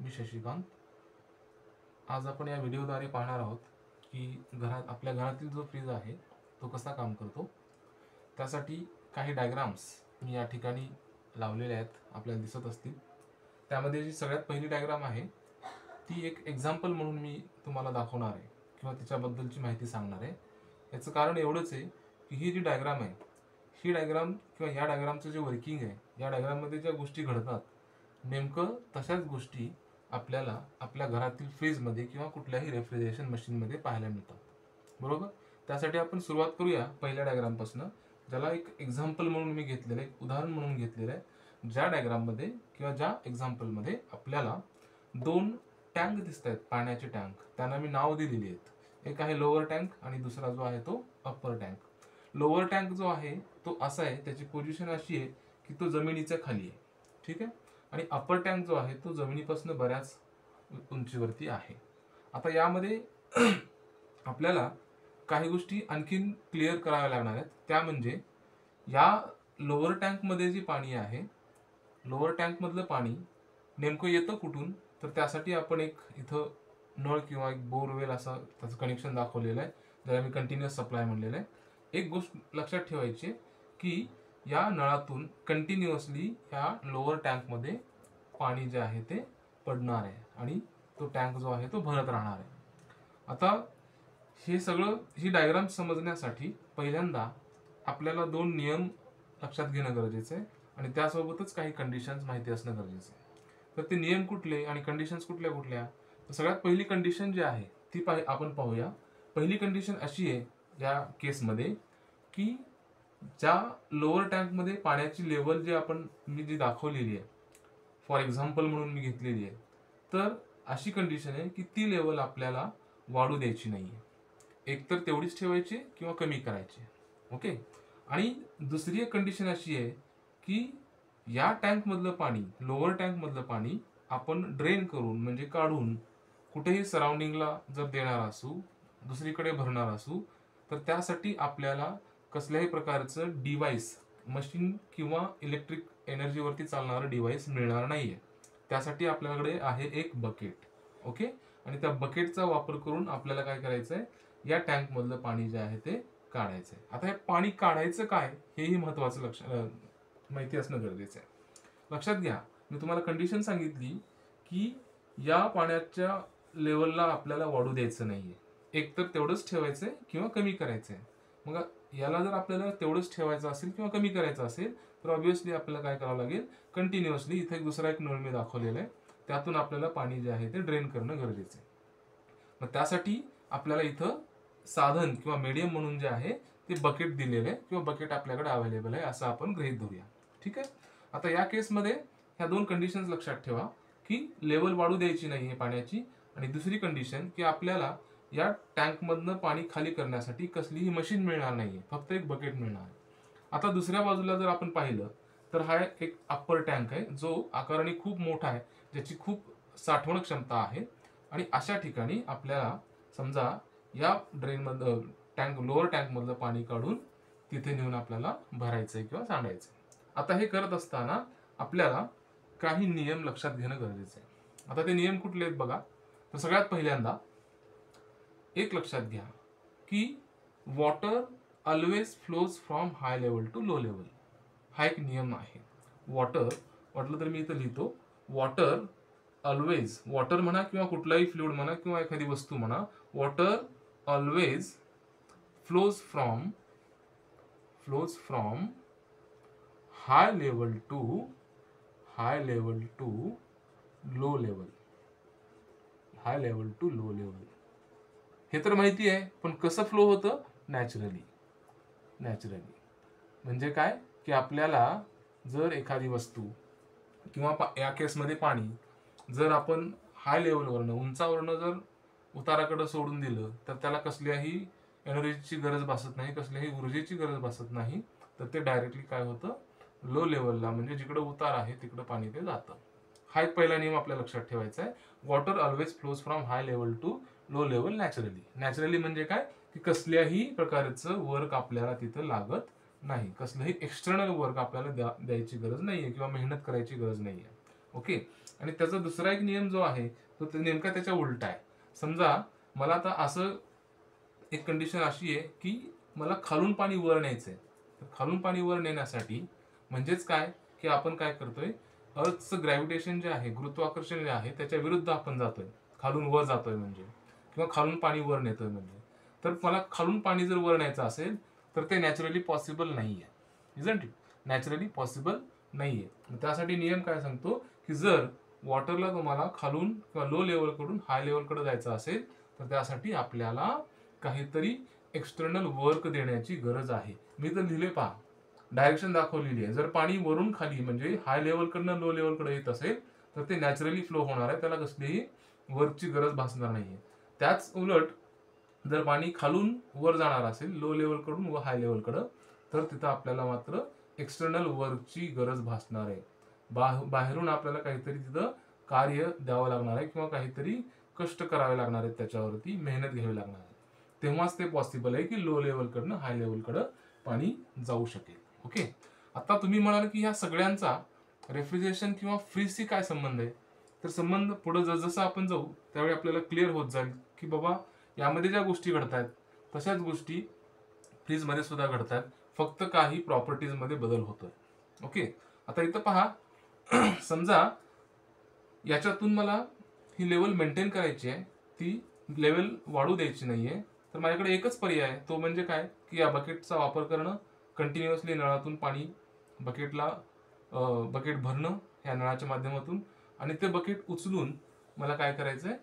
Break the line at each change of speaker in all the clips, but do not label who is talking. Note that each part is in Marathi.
मी शशिकांत. आज आपण या व्हिडिओद्वारे पाहणार आहोत की आपल्या घरातील जो फ्रीज आहे तो कसा काम करतो. त्यासाठी काही डायग्राम्स मी या ठिकाणी लावलेले आहेत, आपल्याला दिसत असतील. त्यामध्ये जी सगळ्यात पहिली डायग्राम आहे ती एक एक्झाम्पल म्हणून मी तुम्हाला दाखवणार आहे किंवा तिच्याबद्दलची माहिती सांगणार आहे. याचं कारण एवढंच आहे की ही जी डायग्राम आहे, ही डायग्राम किंवा या डायग्रामचं जे वर्किंग आहे, या डायग्राममध्ये ज्या गोष्टी घडतात नेमकं तशाच गोष्टी आपल्याला आपल्या घरातील फ्रीजमध्ये किंवा कुठल्याही रेफ्रिजरेशन मशीनमध्ये पाहायला मिळतात. बरोबर. त्यासाठी आपण सुरुवात करूया पहिल्या डायग्रामपासून, ज्याला एक एक्झाम्पल म्हणून मी घेतलेलं आहे, एक उदाहरण म्हणून घेतलेलं आहे. ज्या डायग्राममध्ये किंवा ज्या एक्झाम्पलमध्ये आपल्याला दोन टँक दिसत आहेत, पाण्याचे टँक. त्यांना मी नाव दिलेली आहेत. एक आहे लोअर टँक आणि दुसरा जो आहे तो अप्पर टँक. लोअर टँक जो आहे तो असा आहे, त्याची पोझिशन अशी आहे की तो जमिनीच्या खाली आहे. ठीक आहे. आणि अप्पर टँक जो आहे तो जमिनीपासून बऱ्याच उंचीवरती आहे. आता यामध्ये आपल्याला काही गोष्टी आणखीन क्लिअर कराव्या लागणार आहेत. त्या म्हणजे या लोअर टँकमध्ये जे पाणी आहे, लोअर टँकमधलं पाणी नेमकं येतं कुठून, तर त्यासाठी आपण एक इथं नळ किंवा एक बोरवेल असं त्याचं कनेक्शन दाखवलेलं आहे, ज्याला मी कंटिन्युअस सप्लाय म्हणलेलं आहे. एक गोष्ट लक्षात ठेवायची की या नळातून कंटिन्युअसली या लोअर टँकमध्ये पाणी जे आहे ते पडणार आहे आणि तो टँक जो आहे तो भरत राहणार आहे. आता हे सगळं, ही डायग्राम समजण्यासाठी पहिल्यांदा आपल्याला दोन नियम लक्षात घेणं गरजेचं आहे आणि त्यासोबतच काही कंडिशन्स माहिती असणं गरजेचं आहे. तर ते नियम कुठले आणि कंडिशन्स कुठल्या कुठल्या, तर सगळ्यात पहिली कंडिशन जी आहे ती आपण पाहूया. पहिली कंडिशन अशी आहे या केसमध्ये की ज्या लोअर टँकमध्ये पाण्याची लेवल मी जी दाखवलेली आहे, फॉर एक्झाम्पल म्हणून मी घेतलेली आहे, तर अशी कंडिशन आहे की ती लेवल आपल्याला वाढू द्यायची नाहीये. एकतर तेवढीच ठेवायची किंवा कमी करायची. ओके. आणि दुसरी एक कंडिशन अशी आहे की या टँकमधलं पाणी, लोअर टँकमधलं पाणी आपण ड्रेन करून म्हणजे काढून कुठेही सराउंडिंगला जर देणार असू, दुसरीकडे भरणार असू, तर त्यासाठी आपल्याला कसल्याही प्रकारचं डिव्हाइस, मशीन किंवा इलेक्ट्रिक एनर्जीवरती चालणारं डिव्हाइस मिळणार नाहीये. त्यासाठी आपल्याकडे आहे एक बकेट. ओके. आणि त्या बकेटचा वापर करून आपल्याला काय करायचं आहे, या टँक मधलं पाणी जे आहे ते काढायचं आहे. आता हे पाणी काढायचं काय हेही महत्वाचं माहिती असणं गरजेचं आहे. लक्षात घ्या, मी तुम्हाला कंडिशन सांगितली की या पाण्याच्या लेवलला आपल्याला वाढू द्यायचं नाहीये. एक तर तेवढंच ठेवायचंय किंवा कमी करायचंय. मग याला जर आपल्याला तेवढंच ठेवायचं असेल किंवा कमी करायचं असेल तर ऑब्व्हियसली आपल्याला काय करावं लागेल, कंटिन्युअसली इथे दुसरा एक नळ मी दाखवलेला आहे, त्यातून आपल्याला पाणी जे आहे ते ड्रेन करणं गरजेचं आहे. मग त्यासाठी आपल्याला इथं साधन किंवा मीडियम म्हणून जे आहे ते बकेट दिलेलं आहे किंवा बकेट आपल्याकडे अवेलेबल आहे असं आपण गृहीत धरूया. ठीक आहे. आता या केसमध्ये ह्या दोन कंडिशन्स लक्षात ठेवा की लेवल वाढू द्यायची नाहीये पाण्याची, आणि दुसरी कंडिशन की आपल्याला या टँकमधनं पाणी खाली करण्यासाठी कसलीही मशीन मिळणार नाहीये, फक्त एक बकेट मिळणार आहे. आता दुसऱ्या बाजूला जर आपण पाहिलं तर हा एक अप्पर टँक आहे जो आकाराने खूप मोठा आहे, ज्याची खूप साठवण क्षमता आहे. आणि अशा ठिकाणी आपल्याला समजा या ड्रेनमधलं टँक, लोअर टँक मधलं पाणी काढून तिथे नेऊन आपल्याला भरायचंय किंवा सांडायचंय. आता हे करत असताना आपल्याला काही नियम लक्षात घेणं गरजेचं आहे. आता ते नियम कुठले आहेत बघा. तर सगळ्यात पहिल्यांदा एक लक्षात घ्या की water always flows from high level to low level. हा एक नियम आहे. वॉटर म्हटलं तर मी इथं लिहितो, वॉटर ऑलवेज, वॉटर म्हणा किंवा कुठलाही फ्लुइड म्हणा किंवा एखादी वस्तू म्हणा, water always flows from high level to low level. High level to low level हे तर माहिती आहे, पण कसं फ्लो होतं, नॅचरली. म्हणजे काय की आपल्याला जर एखादी वस्तू किंवा या केसमध्ये पाणी जर आपण हाय लेवलवरनं, उंचावरनं जर उताराकडे सोडून दिलं तर त्याला कसल्याही एनर्जीची गरज भासत नाही, कसल्याही ऊर्जेची गरज भासत नाही. तर ते डायरेक्टली काय होतं, लो लेवलला म्हणजे जिकडे उतार आहे तिकडे पाणी ते जातं. हा एक पहिला नियम आपल्याला लक्षात ठेवायचा आहे. Water always flows from high level to low level naturally म्हणजे काय की कसल्याही प्रकारचं वर्क आपल्याला तिथं लागत नाही, कसलंही एक्सटर्नल वर्क आपल्याला द्यायची गरज नाहीये किंवा मेहनत करायची गरज नाहीये. ओके. आणि त्याचा दुसरा एक नियम जो आहे तो नेमका त्याच्या उलटा आहे. समजा मला आता असं एक कंडिशन अशी आहे की मला खालून पाणी वर न्यायचंय. तर खालून पाणी वर नेण्यासाठी म्हणजेच काय की आपण काय करतोय, अर्थचं ग्रॅव्हिटेशन जे आहे, गुरुत्वाकर्षण जे आहे त्याच्या विरुद्ध आपण जातोय, खालून वर जातोय म्हणजे, किंवा खालून पाणी वर नेतोय म्हणजे. तर मला खालून पाणी जर वर न्यायचं असेल तर ते नॅचरली पॉसिबल नाहीये. Isn't it? नॅचरली पॉसिबल नाहीये. त्यासाठी नियम काय सांगतो की जर वॉटरला तुम्हाला खालून किंवा लो लेवल कडून हाय लेवल कडे जायचं असेल तर त्यासाठी आपल्याला काहीतरी एक्सटर्नल वर्क देण्याची गरज आहे. मी तर लिहिले पहा, डायरेक्शन दाखवलेली आहे. जर पाणी वरून खाली म्हणजे हाय लेवल कडनं लो लेवल कडे येत असेल तर ते नॅचरली फ्लो होणार आहे, त्याला कसलीही वर्कची गरज भासणार नाहीये. त्याच उलट जर पाणी खालून वर जाणार असेल लो लेवल कडून व हाय लेवल कडे, तर तिथं आपल्याला मात्र एक्सटर्नल वर्कची गरज भासणार आहे. बाहेरून आपल्याला काहीतरी तिथं कार्य द्यावं लागणार आहे किंवा काहीतरी कष्ट करावे लागणार आहेत, त्याच्यावरती मेहनत घ्यावी लागणार आहे. तेव्हाच ते पॉसिबल आहे की लो लेवल कडनं हाय लेवल कडे पाणी जाऊ शकेल. ओके. आता तुम्ही म्हणाल की ह्या सगळ्यांचा रेफ्रिजरेशन किंवा फ्रीजशी काय संबंध आहे? तर संबंध पुढे जसं आपण जाऊ त्यावेळी आपल्याला क्लिअर होत जाईल की बाबा यामध्ये ज्या गोष्टी घडतात तशाच गोष्टी फ्रीज मध्ये सुद्धा घडतात, फक्त काही प्रॉपर्टीज मध्ये बदल होतोय. ओके. आता इथं पहा, समजा याच्यातून मला ही लेवल मेंटेन करायची आहे, ती लेवल वाढू द्यायची नाहीये, तर माझ्याकडे एकच पर्याय आहे, तो म्हणजे काय की या बकेटचा वापर करणं, कंटिन्युअसली नळातून पाणी बकेटला बकेट भरणं या नळाच्या माध्यमातून, आणि ते बकेट उचलून मला काय करायचंय,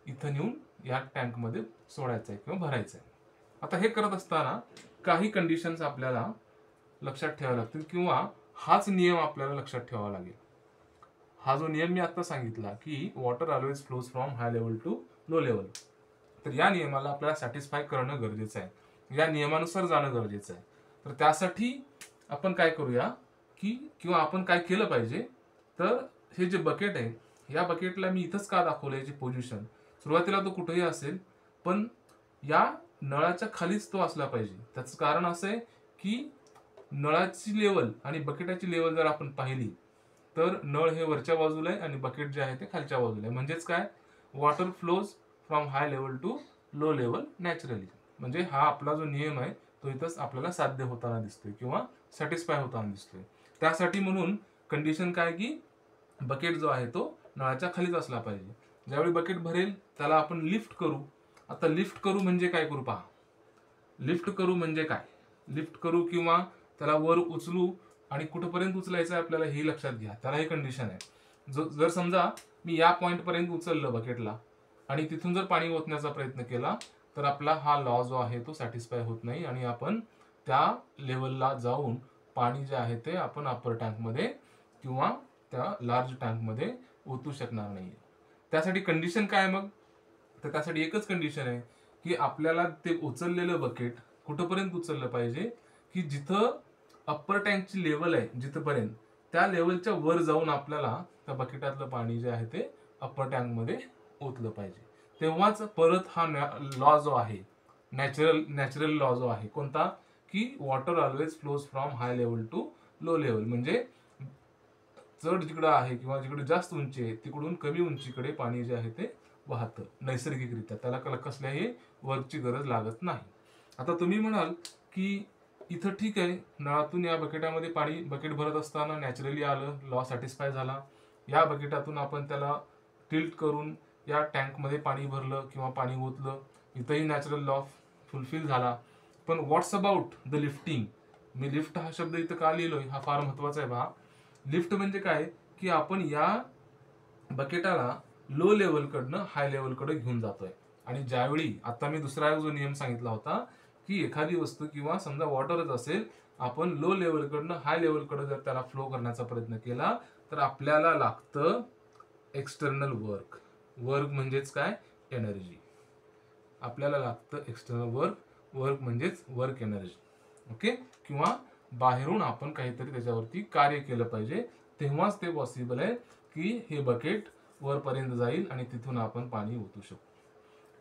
इथं नेऊन या टँकमध्ये सोडायचंय किंवा भरायचंय. आता हे करत असताना काही कंडिशन्स आपल्याला लक्षात ठेवाव्या लागतील किंवा हाच नियम आपल्याला लक्षात ठेवावा लागेल. हा जो नियम मी आता सांगितला की water always flows from high level to low level, तर या नियमाला आपल्याला सॅटिस्फाय करणं गरजेचं आहे, या नियमानुसार जाणं गरजेचं आहे. तर त्यासाठी आपण काय करूया की किंवा आपण काय केलं पाहिजे, तर हे जे बकेट आहे या बकेटला मी इथंच का दाखवलं, याची पोझिशन सुरुवातीला तो कुठेही असेल पण या नळाच्या खालीच तो असला पाहिजे. त्याचं कारण असं आहे की नळाची लेवल आणि बकेटाची लेवल जर आपण पाहिली तर नळ हे वरच्या बाजूला आहे आणि बकेट जे आहे ते खालच्या बाजूला आहे. म्हणजेच काय, water flows from high level to low level naturally. म्हणजे हा आपला जो नियम आहे तो इथंच आपल्याला साध्य होताना दिसतोय किंवा सॅटिस्फाय होताना दिसतोय. त्यासाठी म्हणून कंडिशन काय की बकेट जो आहे तो नळाच्या खालीच असला पाहिजे. ज्यावेळी बकेट भरेल त्याला आपण लिफ्ट करू. आता लिफ्ट करू म्हणजे काय करू पहा, लिफ्ट करू म्हणजे काय, लिफ्ट करू किंवा त्याला वर उचलू आणि कुठपर्यंत उचलायचं आहे आपल्याला हे लक्षात घ्या. त्याला हे कंडिशन आहे, जर समजा मी या पॉइंट पर्यंत उचललं बकेटला आणि तिथून जर पाणी ओतण्याचा प्रयत्न केला तर आपला हा लॉ जो आहे तो सॅटिस्फाय होत नाही आणि आपण त्या लेवलला जाऊन पाणी जे आहे ते आपण अप्पर टँकमध्ये किंवा त्या लार्ज टँकमध्ये ओतू शकणार नाही. त्यासाठी कंडिशन काय मग, तर त्यासाठी एकच कंडिशन आहे की आपल्याला ते उचललेलं बकेट कुठपर्यंत उचललं पाहिजे की जिथं अप्पर टँकची लेवल आहे जिथपर्यंत, त्या लेवलच्या वर जाऊन आपल्याला त्या बकेटातलं पाणी जे आहे ते अप्पर टँकमध्ये ओतलं पाहिजे. तेव्हाच परत हा लॉ जो आहे, नॅचरल लॉ जो आहे कोणता की water always flows from high level to low level, म्हणजे चढ जिकडं आहे किंवा जिकडे जास्त उंची आहे तिकडून कमी उंचीकडे पाणी जे आहे ते वाहतं नैसर्गिकरित्या, त्याला कसल्याही वर्कची गरज लागत नाही. आता तुम्ही म्हणाल की इथं ठीक आहे, नळातून या बकेटामध्ये पाणी बकेट भरत असताना नॅचरली आलं, लॉ सॅटिस्फाय झाला, या बकेटातून आपण त्याला टिल्ट करून या टँकमध्ये पाणी भरलं किंवा पाणी ओतलं, इथंही नॅचरल लॉ फुलफिल झाला. पण व्हॉट्स अबाउट द लिफ्टिंग, मी लिफ्ट हा शब्द इथं का लिहिलोय हा फार महत्वाचा आहे पहा. लिफ्ट म्हणजे काय की आपण या बकेटाला लो लेवल कडनं हाय लेवल कडे घेऊन जातोय. आणि ज्यावेळी आता मी दुसरा जो नियम सांगितला होता की एखादी वस्तू किंवा समजा वॉटरच असेल, आपण लो लेवल कडनं हाय लेवल कडे जर त्याला फ्लो करण्याचा प्रयत्न केला तर आपल्याला लागतं एक्सटर्नल वर्क. वर्क म्हणजेच काय, एनर्जी. आपल्याला लागतं एक्सटर्नल वर्क, वर्क म्हणजेच वर्क एनर्जी. ओके. किंवा बाहेरून आपण काहीतरी त्याच्यावरती कार्य केलं पाहिजे, तेव्हाच ते पॉसिबल आहे की हे बकेट वरपर्यंत जाईल आणि तिथून आपण पाणी ओतू शकतो.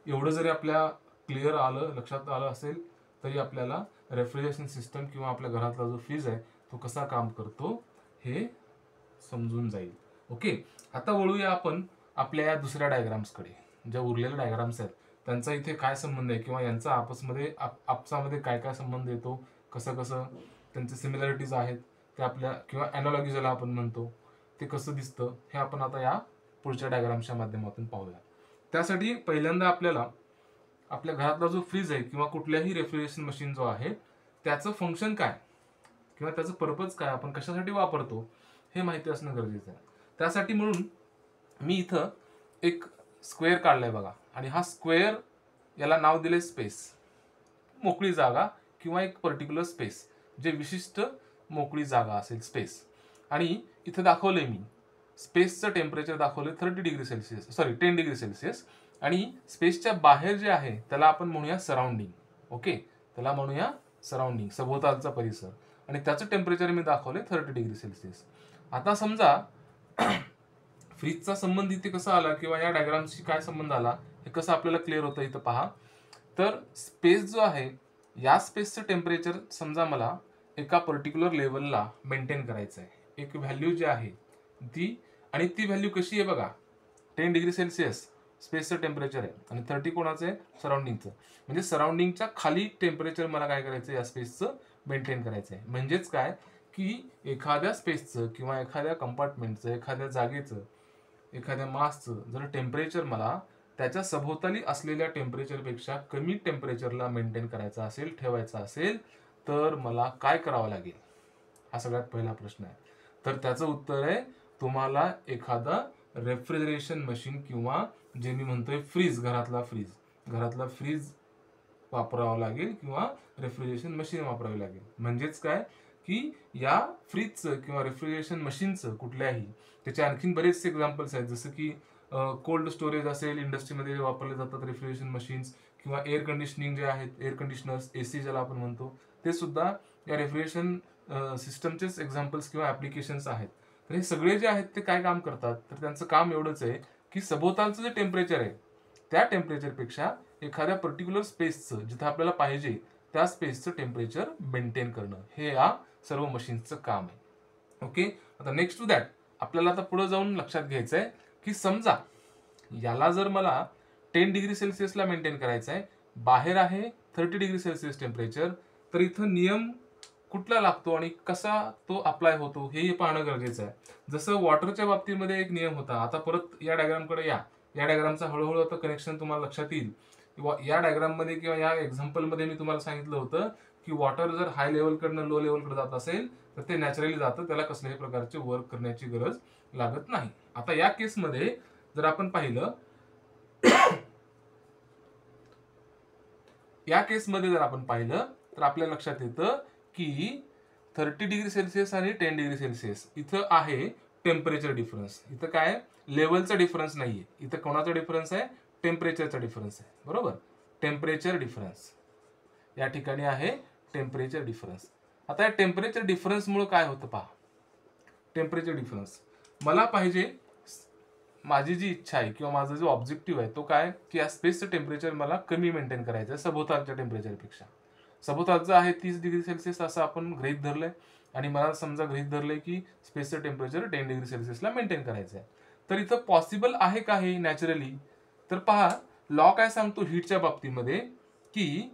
एवढं जरी आपल्या क्लिअर आलं, लक्षात आलं असेल तरी आपल्याला रेफ्रिजरेशन सिस्टम किंवा आपल्या घरातला जो फ्रीज आहे तो कसा काम करतो हे समजून जाईल. ओके, आता वळूया आपण आपल्या या दुसऱ्या डायग्राम्सकडे. ज्या उरलेल्या डायग्राम्स आहेत त्यांचा इथे काय संबंध आहे, किंवा यांचा आपसामध्ये काय काय संबंध येतो, कसं कसं त्यांचे सिमिलॅरिटीज आहेत ते आपल्या, किंवा अॅनालॉजी ज्याला आपण म्हणतो, ते कसं दिसतं हे आपण आता या पुढच्या डायग्रामच्या माध्यमातून पाहूया. त्यासाठी पहिल्यांदा आपल्याला आपल्या घरातला जो फ्रीज आहे किंवा कुठल्याही रेफ्रिजरेशन मशीन जो आहे त्याचं फंक्शन काय किंवा त्याचं पर्पज काय, आपण कशासाठी वापरतो हे माहिती असणं गरजेचं आहे. त्यासाठी म्हणून मी इथं एक स्क्वेअर काढलाय बघा, आणि हा स्क्वेअर याला नाव दिले स्पेस, मोकळी जागा किंवा एक पर्टिक्युलर स्पेस, जे विशिष्ट मोकळी जागा असेल स्पेस. आणि इथं दाखवलंय मी स्पेसचं टेम्परेचर दाखवलंय 10 डिग्री सेल्सिअस, आणि स्पेसच्या बाहेर जे आहे त्याला आपण म्हणूया सराउंडिंग. ओके, त्याला म्हणूया सराउंडिंग, सभोवतालचा परिसर, आणि त्याचं टेम्परेचर मी दाखवलंय 30 डिग्री सेल्सिअस. आता समजा फ्रीजचा संबंध इथे कसा आला किंवा या डायग्रामशी काय संबंध आला हे कसं आपल्याला क्लिअर होतं इथं पहा. तर स्पेस जो आहे, या स्पेसचं टेम्परेचर समजा मला एका पर्टिक्युलर लेवलला मेंटेन करायचं आहे, एक व्हॅल्यू जी आहे ती, आणि ती व्हॅल्यू कशी आहे बघा, 10 डिग्री सेल्सिअस स्पेसचं टेम्परेचर आहे, आणि 30 कोणाचं आहे, सराउंडिंगचं. म्हणजे सराउंडिंगच्या खाली टेम्परेचर मला काय करायचं, या स्पेसचं मेंटेन करायचं आहे. म्हणजेच काय की एखाद्या स्पेसचं किंवा एखाद्या कंपार्टमेंटचं, एखाद्या जागेचं, एखाद्या मासचं जर टेम्परेचर मला त्याच्या सभोवताली असलेल्या टेम्परेचरपेक्षा कमी टेम्परेचरला मेंटेन करायचं असेल, ठेवायचं असेल, तर मला काय करावं लागेल, हा सगळ्यात पहिला प्रश्न आहे. तर त्याचं उत्तर आहे तुम्हाला एखादा रेफ्रिजरेशन मशीन किंवा जे मी म्हणतोय फ्रीज, घरातला फ्रीज वापरावा लागेल किंवा रेफ्रिजरेशन मशीन वापरावी लागेल. म्हणजेच काय की या फ्रीजचं किंवा रेफ्रिजरेशन मशीनचं कुठल्याही, त्याचे आणखीन बरेचसे एक्झाम्पल्स आहेत, जसं की कोल्ड स्टोरेज असेल, इंडस्ट्रीमध्ये वापरले जातात रेफ्रिजरेशन मशीन्स, किंवा एअर कंडिशनिंग जे आहेत, एअर कंडिशनर्स, एसी ज्याला आपण म्हणतो, ते सुद्धा या रेफ्रिजरेशन सिस्टमचेच एक्झाम्पल्स किंवा ऍप्लिकेशन्स आहेत. तर हे सगळे जे आहेत ते काय काम करतात, तर त्यांचं काम एवढंच आहे की सभोवतालचं जे टेम्परेचर आहे त्या टेम्परेचरपेक्षा एखाद्या पर्टिक्युलर स्पेसचं, जिथं आपल्याला पाहिजे त्या स्पेसचं टेम्परेचर मेंटेन करणं, हे या सर्व मशीन्सचं काम आहे. ओके, आता नेक्स्ट टू दॅट आपल्याला आता पुढे जाऊन लक्षात घ्यायचं आहे की समजा याला जर मला 10 डिग्री सेल्सिअसला मेंटेन करायचं आहे, बाहेर आहे 30 डिग्री सेल्सिअस टेम्परेचर, तर इथं नियम कुठला लागतो आणि कसा तो अप्लाय होतो हे पाहणं गरजेचं आहे. जसं वॉटरच्या बाबतीमध्ये एक नियम होता, आता परत या डायग्रामकडे या डायग्रामचा हळूहळू आता कनेक्शन तुम्हाला लक्षात येईल. या डायग्राम मध्ये किंवा या एक्झाम्पल मध्ये मी तुम्हाला सांगितलं होतं की वॉटर जर हाय लेवलकडनं लो लेवलकडे जात असेल तर ते नॅचरली जातं, त्याला कसल्याही प्रकारचे वर्क करण्याची गरज लागत नाही. आता या केसमध्ये जर आपण पाहिलं तर आपल्या लक्षात येतं की 30 डिग्री सेल्सिअस आणि 10 डिग्री सेल्सिअस इथं आहे टेम्परेचर डिफरन्स. इथं काय लेवलचा डिफरन्स नाहीये, इथं कोणाचा डिफरन्स आहे, टेम्परेचरचा डिफरन्स आहे. बरोबर, टेम्परेचर डिफरन्स या ठिकाणी आहे, टेम्परेचर डिफरन्स. आता या टेम्परेचर डिफरन्स मुळे काय होतं पहा, टेम्परेचर डिफरन्स मला पाहिजे, माझी जी इच्छा आहे किंवा माझा जो ऑब्जेक्टिव्ह आहे तो काय की या स्पेसचं टेम्परेचर मला कमी मेंटेन करायचं आहे सभोवतालच्या टेम्परेचरपेक्षा. सभोवतालचं आहे 30 डिग्री सेल्सिअस असं आपण गृहीत धरलंय, आणि मला समजा गृहीत धरलंय की स्पेसचं टेम्परेचर 10 डिग्री सेल्सिअसला मेंटेन करायचं आहे. तर इथं पॉसिबल आहे का हे नॅचरली, तर पहा लॉ काय सांगतो हीटच्या बाबतीमध्ये की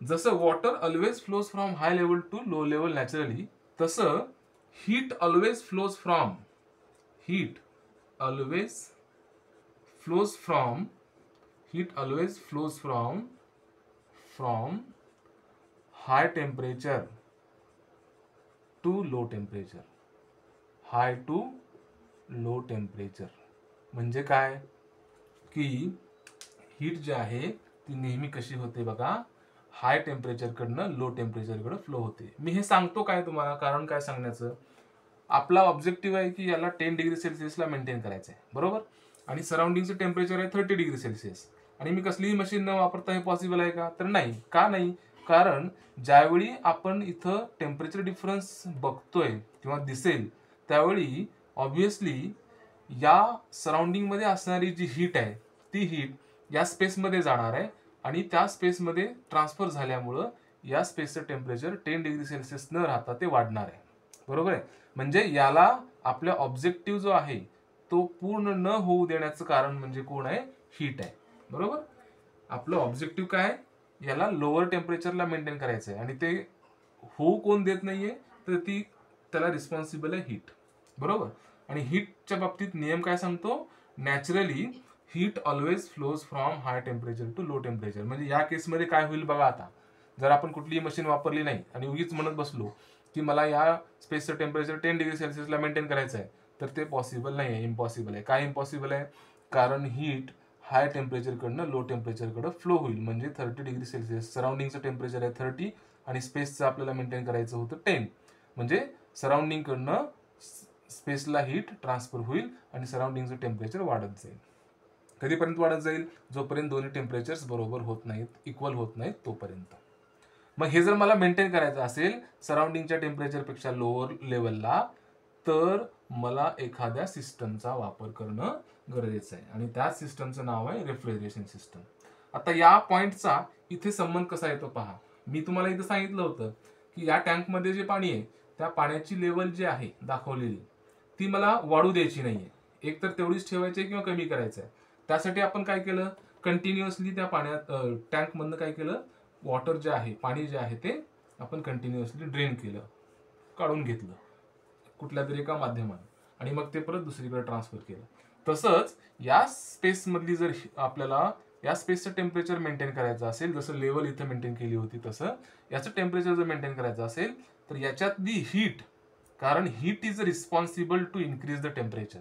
जसं water always flows from high level to low level naturally, तसं heat always flows from high temperature to low temperature. म्हणजे काय की हीट जी आहे ती नेहमी कशी होते बघा, हाय टेम्परेचर कडनं लो टेम्परेचर कडे फ्लो होते. मी हे सांगतो काय तुम्हाला, कारण काय सांगण्याचं, आपला ऑब्जेक्टिव्ह आहे की याला 10 डिग्री सेल्सिअसला मेंटेन करायचं आहे, बरोबर, आणि सराउंडिंगचं टेम्परेचर आहे 30 डिग्री सेल्सिअस, आणि मी कसलीही मशीन न वापरता हे पॉसिबल आहे का, तर नाही. का नाही, कारण ज्यावेळी आपण इथं टेम्परेचर डिफरन्स बघतोय किंवा दिसेल त्यावेळी ऑब्व्हियसली या सराउंडिंग मध्ये असणारी जी हीट आहे ती हीट या स्पेसमध्ये जाणार आहे, आणि त्या स्पेसमध्ये ट्रान्सफर झाल्यामुळं या स्पेसचं टेम्परेचर 10 डिग्री सेल्सिअस न राहता ते वाढणार आहे. बरोबर आहे. म्हणजे याला आपल्या ऑब्जेक्टिव्ह जो आहे तो पूर्ण न होऊ देण्याचं कारण म्हणजे कोण आहे? हीट आहे. बरोबर. आपलं ऑब्जेक्टिव्ह काय? याला लोअर टेम्परेचरला मेंटेन करायचं आहे आणि ते होऊ कोण देत नाहीये, तर ती त्याला रिस्पॉन्सिबल आहे हीट. बरोबर. आणि हीटच्या बाबतीत नियम काय सांगतो? Naturally heat always flows from high temperature to low temperature. म्हणजे या केसमध्ये काय होईल बघा आता, जर आपण कुठलीही मशीन वापरली नाही आणि उगीच म्हणत बसलो की मला या स्पेसचं टेम्परेचर 10 डिग्री सेल्सिअसला मेंटेन करायचं आहे, तर ते पॉसिबल नाही आहे, इम्पॉसिबल आहे. काय इम्पॉसिबल आहे? कारण हीट हाय टेम्परेचरकडनं लो टेम्परेचरकडे फ्लो होईल. म्हणजे 30 डिग्री सेल्सिअस सराउंडिंगचं टेम्परेचर आहे 30 आणि स्पेसचं आपल्याला मेंटेन करायचं होतं 10. म्हणजे सराउंडिंगकडनं स्पेसला हीट ट्रान्सफर होईल आणि सराउंडिंगचं टेम्परेचर वाढत जाईल. कधीपर्यंत वाढत जाईल? जोपर्यंत दोन्ही टेम्परेचर्स बरोबर होत नाहीत, इक्वल होत नाहीत तोपर्यंत. मग हे जर मला मेंटेन करायचं असेल सराउंडिंगच्या टेम्परेचरपेक्षा लोअर लेवलला, तर मला एखाद्या सिस्टमचा वापर करणं गरजेचं आहे आणि त्या सिस्टमचं नाव आहे रेफ्रिजरेशन सिस्टम. आता या पॉइंटचा इथे संबंध कसा येतो पहा. मी तुम्हाला इथं सांगितलं होतं की या टँकमध्ये जे पाणी आहे त्या पाण्याची लेवल जी आहे दाखवलेली ती मला वाढू द्यायची नाहीये. एक तर तेवढीच ठेवायची किंवा कमी करायचं आहे. त्यासाठी आपण काय केलं? कंटिन्युअसली त्या पाण्यात टँकमधनं काय केलं? वॉटर जे आहे, पाणी जे आहे ते आपण कंटिन्युअसली ड्रेन केलं, काढून घेतलं कुठल्या तरी एका माध्यमाने आणि मग ते परत दुसरीकडे ट्रान्सफर केलं. तसंच या स्पेसमधली जर आपल्याला या स्पेसचं टेम्परेचर मेंटेन करायचं असेल, जसं लेवल इथं मेंटेन केली होती तसं याचं टेम्परेचर जर मेंटेन करायचं असेल, तर याच्यातली हीट, कारण heat is responsible to increase the temperature.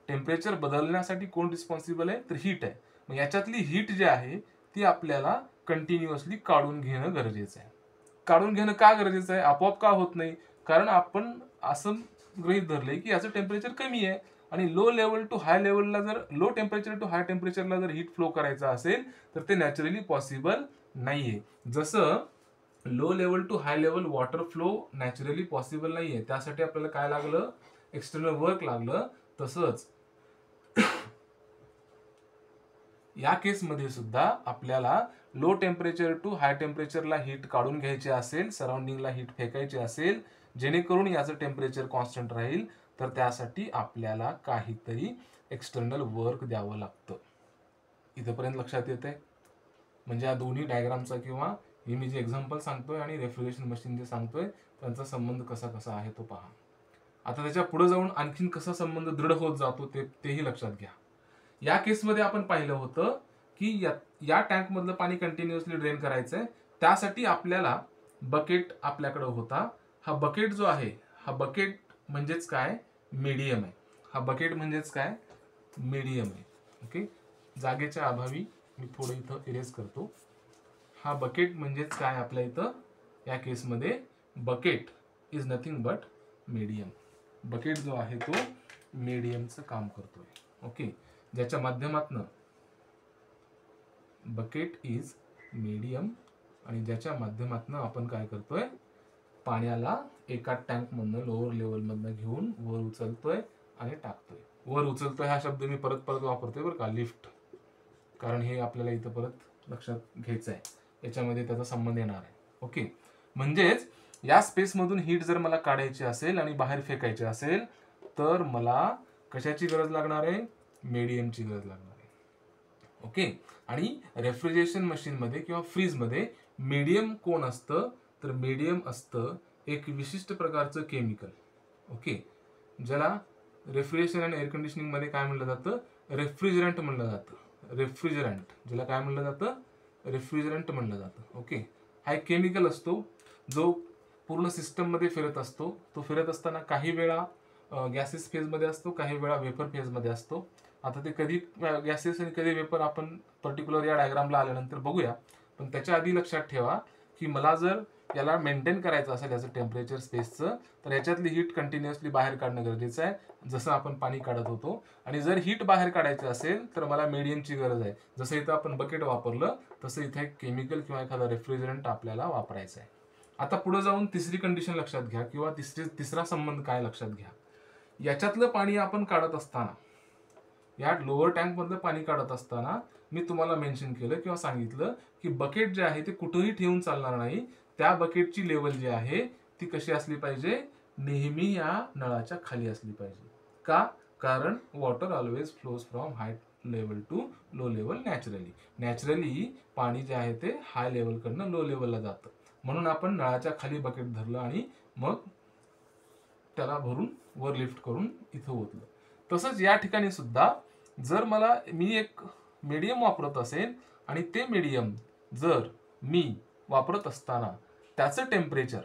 Temperature बदलण्यासाठी कोण रिस्पॉन्सिबल आहे? तर हीट आहे. मग याच्यातली हीट जी आहे ती आपल्याला कंटिन्युअसली काढून घेणं गरजेचं आहे. काढून घेणं का गरजेचं आहे? आपोआप का होत नाही? कारण आपण असं गृहीत धरलंय की याचं टेम्परेचर कमी आहे आणि लो लेवल टू हाय लेवलला जर लो टेम्परेचर टू हाय टेम्परेचरला जर हीट फ्लो करायचं असेल तर ते नॅचरली पॉसिबल नाहीये. जसं low level to high level water flow naturally possible नाहीये, त्यासाठी आपल्याला काय लागलं? एक्सटर्नल वर्क लागलं. तसंच या केसमध्ये सुद्धा आपल्याला लो टेम्परेचर टू हाय टेम्परेचरला हीट काढून घ्यायची असेल, सराउंडिंगला हीट फेकायची असेल, जेणेकरून याचं टेम्परेचर कॉन्स्टंट राहील, तर त्यासाठी आपल्याला काहीतरी एक्सटर्नल वर्क द्यावं लागतं. इथंपर्यंत लक्षात येतंय? म्हणजे या दोन्ही डायग्रामचा किंवा हे मी जे एक्झाम्पल सांगतोय आणि रेफ्रिजरेशन मशीन जे सांगतोय त्यांचा संबंध कसा कसा आहे तो पहा. आता त्याच्या पुढे जाऊन आणखीन कसा संबंध दृढ होत जातो तेही लक्षात घ्या. या केसमध्ये आपण पाहिलं होतं की या टँक मधलं पाणी कंटिन्युअसली ड्रेन करायचंय, त्यासाठी आपल्याला बकेट आपल्याकडे होता. हा बकेट जो आहे, हा बकेट म्हणजेच काय? मीडियम आहे. हा बकेट म्हणजेच काय? मीडियम आहे. ओके. जागेच्या अभावी मी थोडं इथं इरेज करतो. हा बकेट म्हणजेच काय आपल्या इथं या केसमध्ये? Bucket is nothing but medium. Bucket जो आहे तो मीडियमचं काम करतोय. ओके. ज्याच्या माध्यमातनं बकेट इज मीडियम आणि ज्याच्या माध्यमातनं आपण काय करतोय? पाण्याला एका टँक मधनं लोअर लेवल मधनं घेऊन वर उचलतोय आणि टाकतोय. वर उचलतोय हा शब्द मी परत परत वापरतोय बरं का, लिफ्ट, कारण हे आपल्याला इथं परत लक्षात घ्यायचं आहे, याच्यामध्ये त्याचा संबंध येणार आहे. ओके. म्हणजेच या स्पेस मधून हीट जर मला काढायची असेल आणि बाहेर फेकायची असेल तर मला कशाची गरज लागणार आहे? मीडियमची गरज लागणार आहे. ओके. आणि रेफ्रिजरेशन मशीन मध्ये किंवा फ्रीज मध्ये मीडियम कोण असतं? तर मीडियम असतं एक विशिष्ट प्रकारचं केमिकल. ओके. ज्याला रेफ्रिजरेशन आणि एअर कंडिशनिंग मध्ये काय म्हणलं जातं? रेफ्रिजरंट म्हणलं जातं. रेफ्रिजरंट, ज्याला काय म्हणलं जातं? रेफ्रिजरंट म्हणलं जातं. ओके. हा एक केमिकल असतो जो पूर्ण सिस्टम मध्ये फिरत असतो. तो फिरत असताना काही वेळा गॅसेस फेज मध्ये असतो, काही वेळा वेपर फेज मध्ये असतो. आता ते कधी गॅसेस आणि कधी वेपर आपण पर्टिक्युलर या डायग्रामला आल्यानंतर बघूया. पण त्याच्या आधी लक्षात ठेवा की मला जर याला मेंटेन करायचं असेल याचं टेम्परेचर स्पेसचं, तर याच्यातली हीट कंटिन्युअसली बाहेर काढणं गरजेचं आहे, जसं आपण पाणी काढत होतो. आणि जर हीट बाहेर काढायची असेल तर मला मीडियमची गरज आहे. जसं इथं आपण बकेट वापरलं तसं इथे एक केमिकल किंवा एखादा रेफ्रिजरंट आपल्याला वापरायचा आहे. आता पुढे जाऊन तिसरी कंडिशन लक्षात घ्या किंवा तिसरा संबंध काय लक्षात घ्या. याच्यातलं पाणी आपण काढत असताना, या लोअर टँक मधलं पाणी काढत असताना मी तुम्हाला मेन्शन केलं किंवा सांगितलं की बकेट जे आहे ते कुठेही ठेवून चालणार नाही. त्या बकेटची लेवल जी आहे ती कशी असली पाहिजे? नेहमी या नळाच्या खाली असली पाहिजे. का? कारण water always flows from high level to low level naturally. Naturally पाणी जे आहे ते हाय लेवल कडनं लो लेवलला जातं. म्हणून आपण नळाच्या खाली बकेट धरलं आणि मग त्याला भरून वर लिफ्ट करून इथं ओतलं. तसंच या ठिकाणी सुद्धा जर मी एक मीडियम वापरत असेल आणि ते मीडियम जर मी वापरत असताना त्याचं टेम्परेचर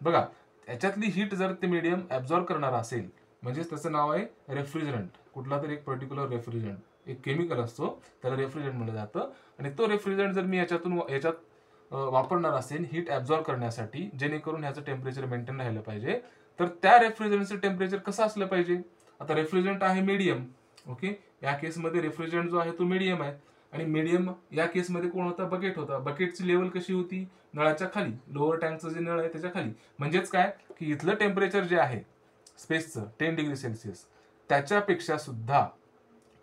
बघा, त्याच्यातली हीट जर ते मीडियम ऍब्झॉर्ब करणार असेल, म्हणजेच त्याचं नाव आहे रेफ्रिजरंट, कुठला तरी एक पर्टिक्युलर रेफ्रिजरंट, एक केमिकल असतो त्याला रेफ्रिजरंट म्हटलं जातं. आणि तो रेफ्रिजरंट जर मी याच्यात वापरणार असेल हीट ऍब्झॉर्ब करण्यासाठी, जेणेकरून ह्याचं टेम्परेचर मेंटेन राहिलं पाहिजे, तर त्या रेफ्रिजरंटचं टेम्परेचर कसं असलं पाहिजे? आता रेफ्रिजरंट आहे मीडियम, ओके, या केसमध्ये रेफ्रिजरंट जो आहे तो मीडियम आहे. आणि मीडियम या केसमध्ये कोण होता? बकेट होता. बकेटची लेवल कशी होती? नळाच्या खाली, लोअर टँकचं जे नळ आहे त्याच्या खाली. म्हणजेच काय की इथलं टेम्परेचर जे आहे स्पेसचं 10 डिग्री सेल्सिअस, त्याच्यापेक्षा सुद्धा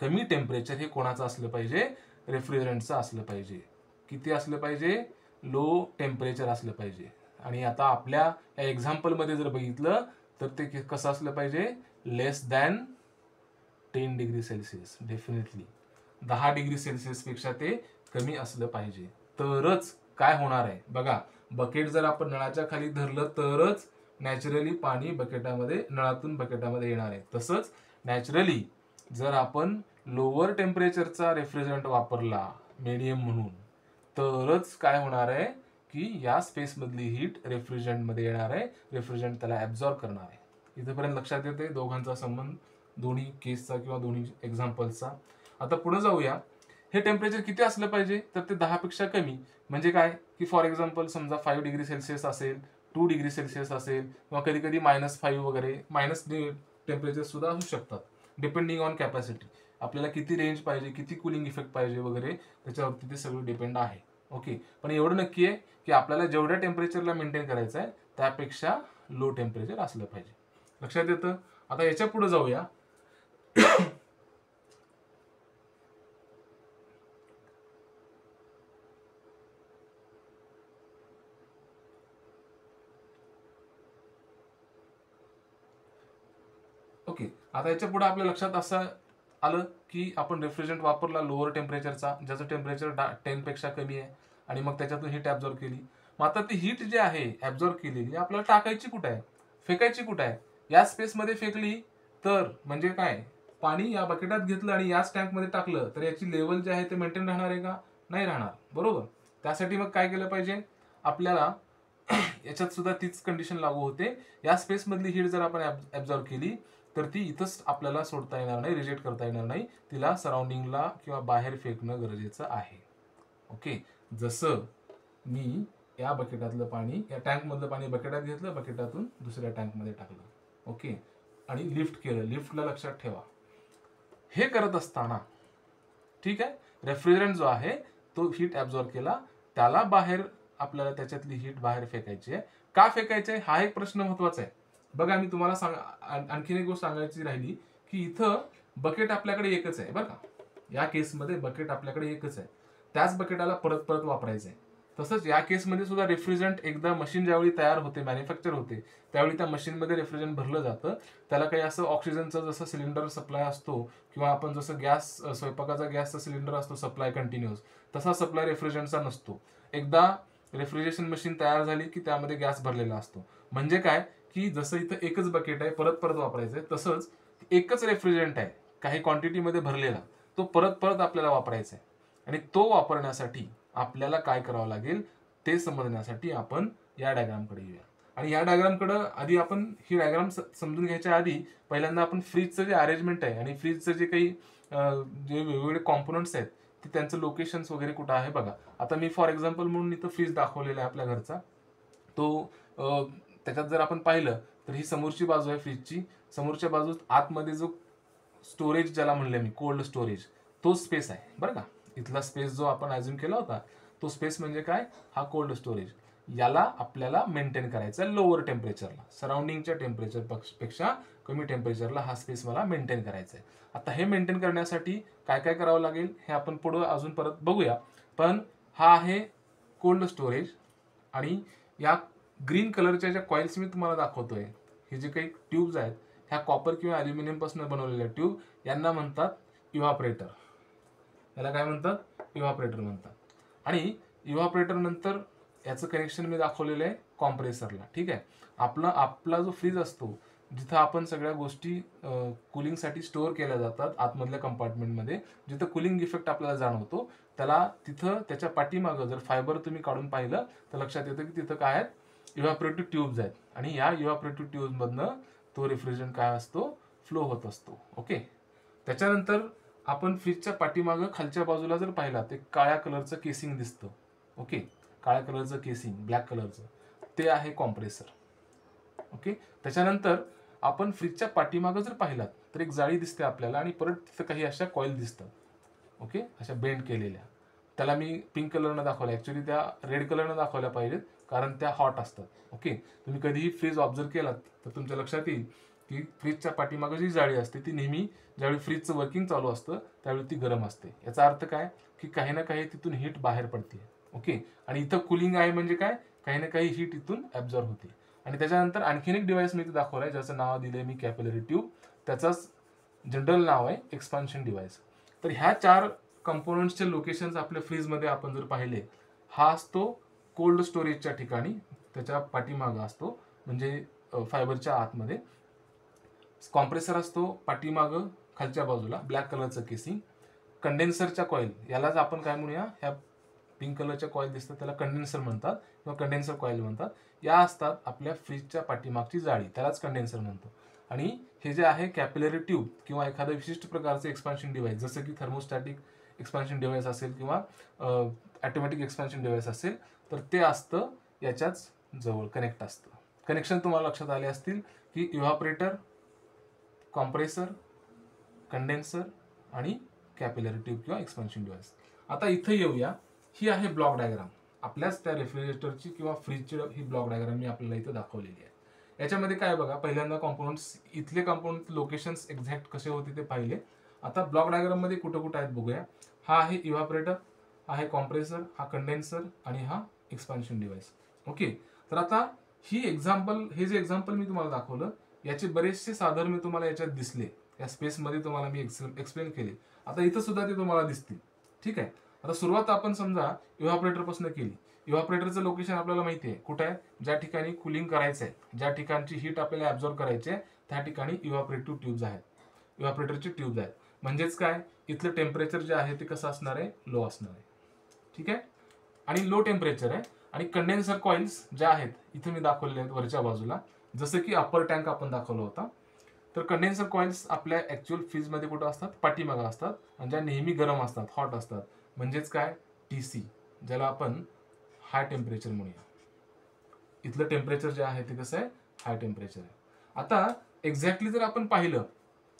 कमी टेम्परेचर हे कोणाचं असलं पाहिजे? रेफ्रिजरंटचं असलं पाहिजे. किती असलं पाहिजे? लो टेम्परेचर असलं पाहिजे. आणि आता आपल्या या एक्झाम्पलमध्ये जर बघितलं तर ते कसं असलं पाहिजे? Less than 10 degree Celsius. Definitely 10 degree Celsius पेक्षा ते कमी असलं पाहिजे. तरच काय होणार आहे बघा, बकेट जर आपण नळाच्या खाली धरलं तरच नॅचरली पाणी नळातून बकेटामध्ये येणार आहे. तसंच नॅचरली जर आपण लोअर टेम्परेचरचा रेफ्रिजरंट वापरला मीडियम म्हणून, तरच काय होणार आहे की या स्पेस मधली हीट रेफ्रिजरंट मध्ये येणार आहे, रेफ्रिजरंट त्याला ऍब्झॉर्ब करणार आहे. इथेपर्यंत लक्षात येते दोघांचा संबंध, दोन्ही केसचा किंवा दोन्ही एक्झाम्पल्सचा. आता पुढे जाऊया. हे टेम्परेचर किती असलं पाहिजे? तर ते 10 पेक्षा कमी. म्हणजे काय की फॉर एक्झाम्पल समजा 5 डिग्री सेल्सिअस असेल, 2 डिग्री सेल्सिअस असेल, किंवा कधी कधी -5 वगैरे मायनस टेम्परेचर सुद्धा असू शकतात, डिपेंडिंग ऑन कॅपॅसिटी. आपल्याला किती रेंज पाहिजे, किती कुलिंग इफेक्ट पाहिजे वगैरे, त्याच्यावरती ते सगळं डिपेंड आहे. ओके, पण एवढं नक्की आहे की आपल्याला जेवढ्या टेम्परेचरला मेंटेन करायचं आहे त्यापेक्षा लो टेम्परेचर असलं पाहिजे. लक्षात येतं? आता याच्या पुढे जाऊया. ओके, आता याच्या पुढे आपल्या लक्षात असं आलं की आपण रेफ्रिजरंट वापरला लोअर टेम्परेचरचा, ज्याचं टेम्परेचर 10 पेक्षा कमी आहे, आणि मग त्याच्यातून हीट ऍब्झॉर्ब केली. मग आता ती हीट जी आहे ऍब्झॉर्ब केलेली आपल्याला टाकायची कुठे आहे? फेकायची कुठे आहे? या स्पेसमध्ये फेकली तर म्हणजे काय, पाणी या बकेटात घेतलं आणि याच टँकमध्ये टाकलं तर याची लेवल जी आहे ते मेंटेन राहणार आहे का? नाही राहणार, बरोबर. त्यासाठी मग काय केलं पाहिजे आपल्याला? याच्यात सुद्धा तीच कंडिशन लागू होते. या स्पेस मधली हीट जर आपण ऍब्झॉर्ब केली तर ती इथंच आपल्याला सोडता येणार नाही, रिजेक्ट करता येणार नाही, तिला सराउंडिंगला किंवा बाहेर फेकणं गरजेचं आहे. ओके, जसं मी या बकेटातलं पाणी, या टँक मधलं पाणी बकेटात घेतलं, बकेटातून दुसऱ्या टँक मध्ये टाकलं, ओके, आणि लिफ्ट केलं. लिफ्टला लक्षात ठेवा, हे करत असताना ठीक आहे, रेफ्रिजरंट जो आहे तो हीट ऍब्झॉर्ब केला, त्याला बाहेर आपल्याला त्याच्यातली हीट बाहेर फेकायची आहे. का फेकायची आहे हा एक प्रश्न महत्वाचा आहे. बघा, मी तुम्हाला आणखीन एक गोष्ट सांगायची राहिली की इथं बकेट आपल्याकडे एकच आहे बरं का. या केसमध्ये बकेट आपल्याकडे एकच आहे, त्याच बकेटाला परत परत वापरायचं आहे. तसंच या केसमध्ये सुद्धा रेफ्रिजरंट एकदा मशीन ज्यावेळी तयार होते, मॅन्युफॅक्चर होते, त्यावेळी त्या मशीनमध्ये रेफ्रिजरंट भरलं जातं. त्याला काही असं ऑक्सिजनचं जसं सिलेंडर सप्लाय असतो, किंवा आपण जसं स्वयंपाकाचा गॅसचा सिलेंडर असतो सप्लाय कंटिन्युअस, तसा सप्लाय रेफ्रिजरंटचा नसतो. एकदा रेफ्रिजरेशन मशीन तयार झाली की त्यामध्ये गॅस भरलेला असतो. म्हणजे काय की जसं इथं एकच बकेट आहे, परत परत वापरायचं आहे, तसंच एकच रेफ्रिजरंट आहे काही क्वांटिटीमध्ये भरलेला, तो परत परत आपल्याला वापरायचा आहे. आणि तो वापरण्यासाठी आपल्याला काय करावं लागेल ते समजण्यासाठी आपण या डायग्रामकडे येऊया. आणि या डायग्रामकडे आधी आपण ही डायग्राम समजून घ्यायच्या आधी पहिल्यांदा आपण फ्रीजचं जे अरेंजमेंट आहे आणि फ्रीजचं जे काही जे वेगवेगळे कॉम्पोनंट्स आहेत ते त्यांचं लोकेशन्स वगैरे कुठं आहे बघा. आता मी फॉर एक्झाम्पल म्हणून इथं फ्रीज दाखवलेला आहे आपल्या घरचा. तो त्याच्यात जर आपण पाहिलं तर ही समोरची बाजू आहे फ्रीजची, समोरच्या बाजूत आतमध्ये जो स्टोरेज ज्याला म्हणले मी कोल्ड स्टोरेज, तो स्पेस आहे बरं का. इथला स्पेस जो आपण अज्युम केला होता तो स्पेस म्हणजे काय, हा कोल्ड स्टोरेज. याला आपल्याला मेंटेन करायचा आहे लोअर टेम्परेचरला, सराउंडिंगच्या टेम्परेचर पेक्षा कमी टेम्परेचरला हा स्पेस मला मेंटेन करायचा आहे. आता हे मेंटेन करण्यासाठी काय काय करावं लागेल हे आपण पुढे अजून परत बघूया. पण हा आहे कोल्ड स्टोरेज, आणि या ग्रीन कलरच्या ज्या कॉइल्स मी तुम्हाला दाखवतोय हे जे काही ट्यूब्स आहेत ह्या कॉपर किंवा अल्युमिनियम पासून बनवलेल्या ट्यूब यांना म्हणतात इव्हापरेटर. याला काय म्हणतात? इव्हापरेटर म्हणतात. आणि इव्हापरेटर नंतर याचं कनेक्शन मी दाखवलेलं आहे कॉम्प्रेसरला. ठीक आहे. आपला जो फ्रीज असतो जिथं आपण सगळ्या गोष्टी कुलिंगसाठी स्टोअर केल्या जातात आतमधल्या कंपार्टमेंटमध्ये, जिथं कुलिंग इफेक्ट आपल्याला जाणवतो त्याला तिथं त्याच्या पाठीमागं जर फायबर तुम्ही काढून पाहिलं तर लक्षात येतं की तिथं काय आहेत? इव्हापरेटिव्ह ट्यूब्स आहेत. आणि या इव्हापरेटिव्ह ट्यूब्समधनं तो रेफ्रिजरंट काय असतो? फ्लो होत असतो. ओके. त्याच्यानंतर आपण फ्रीजच्या पाठीमागं खालच्या बाजूला जर पाहिला ते काळ्या कलरचं केसिंग दिसतं. ओके. काळ्या कलरचं केसिंग, ब्लॅक कलरचं, ते आहे कॉम्प्रेसर. ओके. त्याच्यानंतर आपण फ्रीजच्या पाठीमागं जर पाहिलात तर एक जाळी दिसते आपल्याला आणि परत तिथं काही अशा कॉईल दिसतात. ओके. अशा बेंड केलेल्या. त्याला मी पिंक कलरनं दाखवल्या, ॲक्च्युली त्या रेड कलरनं दाखवल्या पाहिजेत कारण त्या हॉट असतात. ओके. तुम्ही कधीही फ्रीज ऑब्झर्व केलात तर तुमच्या लक्षात येईल की फ्रीजच्या पाठीमागं जी जाळी असते ती नेहमी ज्यावेळी फ्रीजचं वर्किंग चालू असतं त्यावेळी ती गरम असते. याचा अर्थ काय? की काही ना काही तिथून हीट बाहेर पडते. ओके. आणि इथं कुलिंग आहे म्हणजे काय? काही ना काही हीट इथून ॲब्झॉर्ब होते. आणि त्याच्यानंतर आणखीन एक डिव्हाइस मी इथे दाखवलं आहे ज्याचं नाव दिलं आहे मी कॅपिलरी ट्यूब. त्याचाच जनरल नाव आहे एक्सपान्शन डिव्हाइस. तर ह्या 4 कंपोनंट्सचे लोकेशन्स आपल्या फ्रीजमध्ये आपण जर पाहिले, हा असतो कोल्ड स्टोरेजच्या ठिकाणी, त्याच्या पाठीमागं असतो म्हणजे फायबरच्या आतमध्ये. कॉम्प्रेसर असतो पाठीमागं खालच्या बाजूला ब्लॅक कलरचं केसिंग. कंडेन्सरच्या कॉईल, यालाच आपण काय म्हणूया, ह्या पिंक कलरच्या कॉईल दिसतात त्याला कंडेन्सर म्हणतात किंवा कंडेन्सर कॉईल म्हणतात. या असतात आपल्या फ्रीजच्या पाठीमागची जाळी, त्यालाच कंडेन्सर म्हणतो. आणि हे जे आहे कॅपिलरी ट्यूब किंवा एखादं विशिष्ट प्रकारचं एक्सपान्शन डिव्हाइस जसं की थर्मोस्टॅटिक एक्सपान्शन डिव्हाइस असेल किंवा ऑटोमॅटिक एक्सपान्शन डिव्हाइस असेल तर ते असतं याच्याच जवळ कनेक्ट असतं. कनेक्शन तुम्हाला लक्षात आले असतील की इव्हापरेटर, कॉम्प्रेसर, कंडेन्सर आणि कॅपिलरी ट्यूब किंवा एक्सपान्शन डिव्हाइस. आता इथं येऊया. ही आहे ब्लॉक डायग्राम आपल्याच त्या रेफ्रिजरेटरची किंवा फ्रीजची. ही ब्लॉक डायग्राम मी आपल्याला इथं दाखवलेली आहे. याच्यामध्ये काय बघा, पहिल्यांदा कॉम्पोनंट्स, इथले कॉम्पोनंट लोकेशन्स एक्झॅक्ट कसे होते ते पाहिले. आता ब्लॉक डायग्राम मध्ये कुठं कुठं आहेत बघूया. हा आहे इव्हापरेटर, आहे कॉम्प्रेसर, हा कंडेन्सर आणि हा एक्सपान्शन डिव्हाइस. ओके. तर आता हे जे एक्झाम्पल मी तुम्हाला दाखवलं याचे बरेचसे साधन मी तुम्हाला याच्यात दिसले, या स्पेसमध्ये तुम्हाला मी एक्सप्लेन केले. आता इथं सुद्धा ते तुम्हाला दिसतील. ठीक आहे. आता सुरुवात आपण समजा इव्हापरेटर पासून केली. इव्हापरेटरचं लोकेशन आपल्याला माहिती आहे कुठे आहे? ज्या ठिकाणी कुलिंग करायचं आहे, ज्या ठिकाणची हीट आपल्याला ॲब्झॉर्ब करायची आहे त्या ठिकाणी इव्हापरेटिव्ह ट्यूब्स आहेत, इव्हापरेटरचे ट्यूब्स आहेत. म्हणजेच काय, इथलं टेम्परेचर जे आहे ते कसं असणार आहे? लो असणार आहे. ठीक आहे. आणि लो टेम्परेचर आहे. आणि कंडेन्सर कॉइल्स ज्या आहेत इथे मी दाखवलेले आहेत वरच्या बाजूला, जसं की अप्पर टँक आपण दाखवला होता. तर कंडेन्सर कॉइल्स आपल्या ऍक्च्युअल फ्रीजमध्ये कुठं असतात? पाठीमागं असतात आणि ज्या नेहमी गरम असतात, हॉट असतात. म्हणजेच काय, TC, ज्याला आपण हाय टेम्परेचर म्हणूया. इथलं टेम्परेचर जे आहे ते कसं आहे? हाय टेम्परेचर आहे. आता एक्झॅक्टली जर आपण पाहिलं,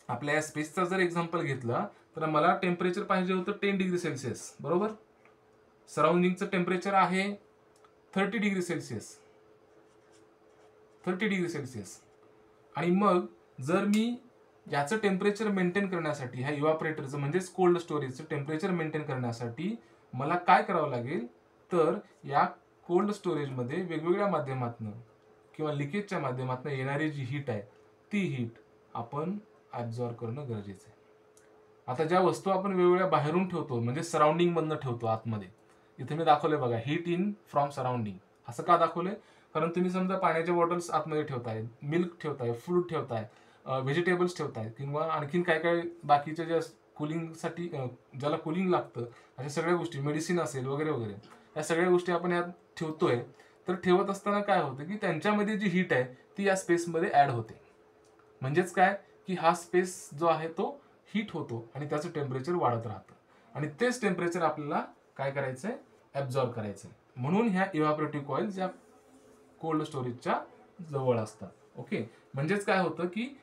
आपल्या या स्पेसचा जर एक्झाम्पल घेतला तर मला टेम्परेचर पाहिजे होतं 10 डिग्री सेल्सिअस, बरोबर. सराउंडिंगचं टेम्परेचर आहे 30 डिग्री सेल्सिअस, 30 डिग्री सेल्सिअस. आणि मग जर मी याचं टेम्परेचर मेंटेन करण्यासाठी, ह्या इव्हापरेटरचं म्हणजेच कोल्ड स्टोरेजचं टेम्परेचर मेंटेन करण्यासाठी मला काय करावं लागेल, तर या कोल्ड स्टोरेजमध्ये वेगवेगळ्या माध्यमातून किंवा लिकेजच्या माध्यमातून येणारी जी हीट आहे ती हीट आपण ॲब्झॉर्ब करणं गरजेचं आहे. आता ज्या वस्तू आपण वेगवेगळ्या बाहेरून ठेवतो म्हणजे सराउंडिंग मधनं ठेवतो आतमध्ये, इथे मी दाखवले बघा, हीट इन फ्रॉम सराउंडिंग. असं का दाखवलंय? कारण तुम्ही समजा पाण्याच्या बॉटल्स आतमध्ये ठेवताय, मिल्क ठेवताय, फ्रूट ठेवताय, व्हेजिटेबल्स ठेवताय किंवा आणखीन काय काय बाकीच्या ज्या कुलिंगसाठी ज्याला कुलिंग लागतं अशा सगळ्या गोष्टी, मेडिसिन असेल वगैरे वगैरे, या सगळ्या गोष्टी आपण यात ठेवतोय. तर ठेवत असताना काय होतं की त्यांच्यामध्ये जी हीट आहे ती या स्पेसमध्ये ऍड होते. म्हणजेच काय की हा स्पेस जो आहे तो हीट होतो आणि त्याचं टेम्परेचर वाढत राहतं आणि तेच टेम्परेचर आपल्याला काय करायचंय? ॲब्झॉर्ब करायचंय. म्हणून ह्या इव्हापरेटिव्ह कॉइल्स या कोल्ड स्टोरेजच्या जवळ असतात. ओके. म्हणजेच काय होतं की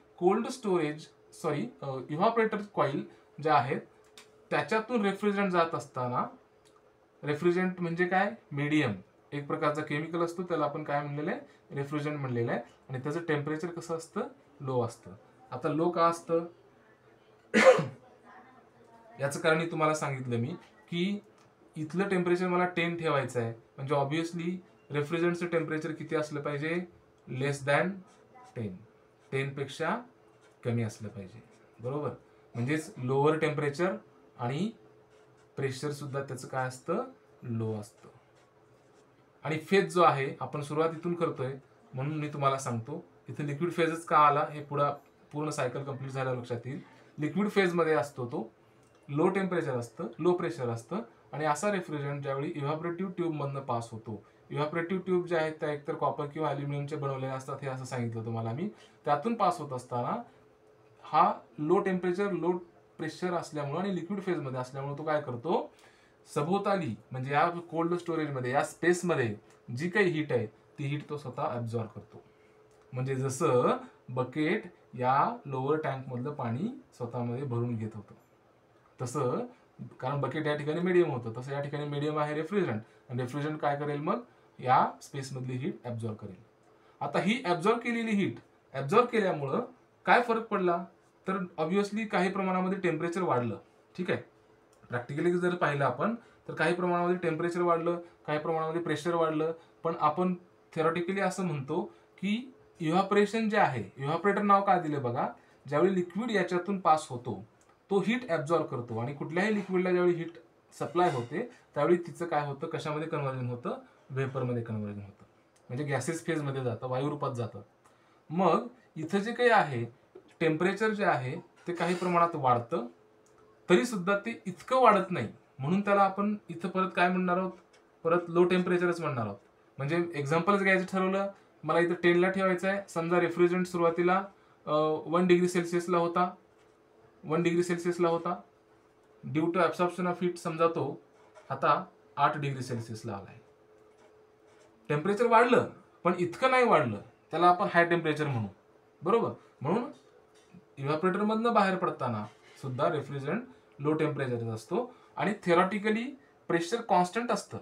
इव्हापरेटर कॉइल ज्या आहेत त्याच्यातून रेफ्रिजरंट जात असताना, रेफ्रिजरंट म्हणजे काय? मीडियम, एक प्रकारचा केमिकल असतो, त्याला आपण काय म्हणलेलं आहे? रेफ्रिजरंट म्हणलेलं आहे. आणि त्याचं टेम्परेचर कसं असतं? लो असतं. आता लो का असतं? याचं कारण मी तुम्हाला सांगितलं मी की इथलं टेम्परेचर मला 10 ठेवायचं आहे, म्हणजे ऑब्व्हियसली रेफ्रिजरंटचं टेम्परेचर किती असलं पाहिजे? Less than 10. 10 पेक्षा कमी असलं पाहिजे, बरोबर. म्हणजेच लोअर टेम्परेचर आणि प्रेशर सुद्धा त्याचं काय असतं, लो असतं. आणि फेज जो आहे आपण सुरुवात इथून करतोय म्हणून मी तुम्हाला सांगतो इथे लिक्विड फेजच का आला हे पूर्ण सायकल कंप्लीट झाल्या लक्षात येईल. लिक्विड फेज मध्ये असतो तो, लो टेम्परेचर असतं, लो प्रेशर असतं आणि असा रेफ्रिजरंट ज्यावेळी इव्हॅपोरेटिव्ह ट्यूब मधनं पास होतो. इव्हॅपोरेटिव्ह ट्यूब जे आहेत त्या एकतर कॉपर किंवा अल्युमिनियमचे बनवलेले असतात, हे असं सांगितलं तुम्हाला मी. त्यातून पास होत असताना हा लो टेम्परेचर लो प्रेशर असल्यामुळे आणि लिक्विड फेज मध्ये असल्यामुळे तो काय करतो, सभोवताली म्हणजे या कोल्ड स्टोरेज मध्ये या स्पेस मध्ये जी काही हीट आहे ती हीट तो स्वतः ऍब्झॉर्ब करतो. म्हणजे जसं बकेट या लोअर टँक मधलं पाणी स्वतःमध्ये भरून घेत होतं तसं, कारण बकेट या ठिकाणी मीडियम होतं, तसं या ठिकाणी मीडियम आहे रेफ्रिजरंट, आणि रेफ्रिजरंट काय करेल मग या स्पेस मधली हीट ऍब्झॉर्ब करेल. आता ही ऍब्झॉर्ब केलेली हीट ऍब्झॉर्ब केल्यामुळं काय फरक पडला, तर ऑब्व्हियसली काही प्रमाणामध्ये टेम्परेचर वाढलं. ठीक आहे, प्रॅक्टिकली जर पाहिलं आपण तर काही प्रमाणामध्ये टेम्परेचर वाढलं, काही प्रमाणामध्ये प्रेशर वाढलं. पण आपण थेरॉटिकली असं म्हणतो की इव्हॅपोरेशन जे आहे, इव्हॅपोरेटर नाव काय दिलं बघा, ज्यावेळी लिक्विड याच्यातून पास होतो तो हीट ऍब्झॉर्ब करतो आणि कुठल्याही लिक्विडला ज्यावेळी हीट सप्लाय होते त्यावेळी तिचं काय होतं, कशामध्ये कन्व्हर्जन होतं, व्हेपरमध्ये कन्व्हर्जन होतं. म्हणजे गॅसेस फेज मध्ये जातं, वायू रूपात जातं. मग इथं जे काही आहे टेम्परेचर जे आहे ते काही प्रमाणात वाढतं, तरी सुद्धा ते इतकं वाढत नाही, म्हणून त्याला आपण इथं परत काय म्हणणार आहोत, परत लो टेम्परेचरच म्हणणार आहोत. म्हणजे एक्झाम्पलच घ्यायचं ठरवलं, मला इथं 10 ला ठेवायचं आहे. समजा रेफ्रिजरंट सुरुवातीला 1 डिग्री सेल्सिअसला होता, 1 डिग्री सेल्सिअसला होता. Due to absorption of heat समजा तो आता 8 डिग्री सेल्सिअसला आलाय. टेम्परेचर वाढलं पण इतकं नाही वाढलं, त्याला आपण हाय टेम्परेचर म्हणू, बरोबर. म्हणून इव्हॅपोरेटर मधनं बाहेर पडताना सुद्धा रेफ्रिजरंट लो टेम्परेचर असतो आणि थेरॉटिकली प्रेशर कॉन्स्टंट असतं.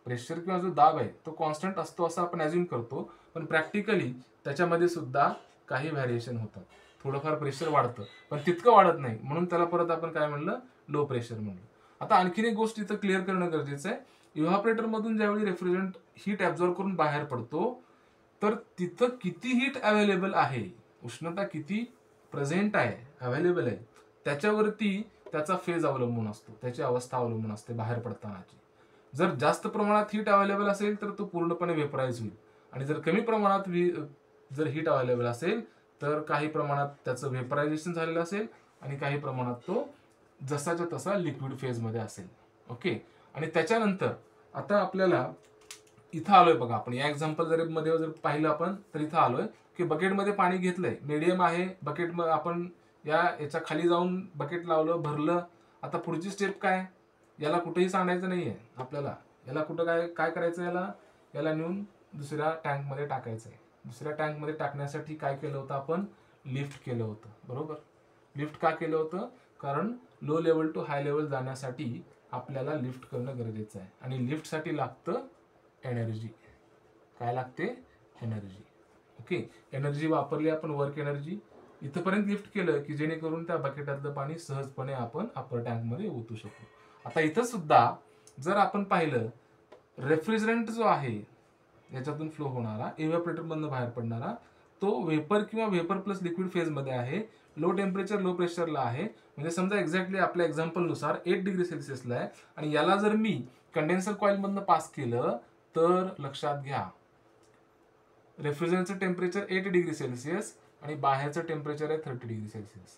प्रेशर किंवा जो दाब आहे तो कॉन्स्टंट असतो असं आपण ॲज्युम करतो, पण प्रॅक्टिकली त्याच्यामध्ये सुद्धा काही व्हॅरिएशन होतात. थोडंफार प्रेशर वाढतं पण तितकं वाढत नाही, म्हणून त्याला परत आपण काय म्हणलं, लो प्रेशर म्हणलं. आता आणखीन एक गोष्ट इथं क्लिअर करणं गरजेचं आहे. इव्हॅपोरेटर मधून ज्यावेळी रेफ्रिजरंट हीट ऍब्झॉर्ब करून बाहेर पडतो तर तिथं किती हीट अवेलेबल आहे, उष्णता किती प्रेझेंट आहे, अवेलेबल आहे, त्याच्यावरती त्याचा फेज अवलंबून असतो, त्याची अवस्था अवलंबून असते बाहेर पडतानाची. जर जास्त प्रमाणात हीट अवेलेबल असेल तर तो पूर्णपणे वेपराईज होईल, आणि जर कमी प्रमाणात जर हीट अवेलेबल असेल तर काही प्रमाणात त्याचं वेपरायझेशन झालेलं असेल आणि काही प्रमाणात तो जसाच्या तसा लिक्विड फेज मध्ये असेल. ओके, आणि त्याच्यानंतर आता आपल्याला इथं आलोय बघा, आपण या एक्झाम्पल मध्ये जर पाहिलं आपण तर इथं आलोय की बकेटमध्ये पाणी घेतलंय, मीडियम आहे बकेट, आपण याच्या खाली जाऊन बकेट लावलं, भरलं. आता पुढची स्टेप काय, याला कुठेही सांडायचं नाहीये आपल्याला, याला कुठं काय काय करायचं, याला नेऊन दुसऱ्या टँक मध्ये टाकायचं आहे. दुसऱ्या टँक मध्ये टाकण्यासाठी काय केलं होतं आपण, लिफ्ट केलं होतं, बरोबर. लिफ्ट का केलं होतं, कारण low level to high level जाण्यासाठी आपल्याला लिफ्ट करणं गरजेचं आहे, आणि लिफ्टसाठी लागतं एनर्जी. काय लागते, एनर्जी. ओके, एनर्जी वापरली आपण, वर्क एनर्जी. इथपर्यंत लिफ्ट केलं की जेणेकरून त्या बकेटातलं पाणी सहजपणे आपण अप्पर टँक मध्ये ओतू शकतो. आता इथं सुद्धा जर आपण पाहिलं, रेफ्रिजरंट जो आहे याच्यातून फ्लो होणारा, इव्हॅपोरेटर मधून बाहेर पडणारा, तो वेपर किंवा वेपर प्लस लिक्विड फेज मध्ये आहे, लो टेम्परेचर लो प्रेशरला आहे. म्हणजे समजा एक्झॅक्टली आपल्या एक्झाम्पल नुसार 8 डिग्री सेल्सिअसला आहे, आणि याला जर मी कंडेन्सर कॉइल मधनं पास केलं तर लक्षात घ्या, रेफ्रिजरंटचं टेम्परेचर 8 डिग्री सेल्सिअस आणि बाहेरचं टेम्परेचर आहे 30 डिग्री सेल्सिअस.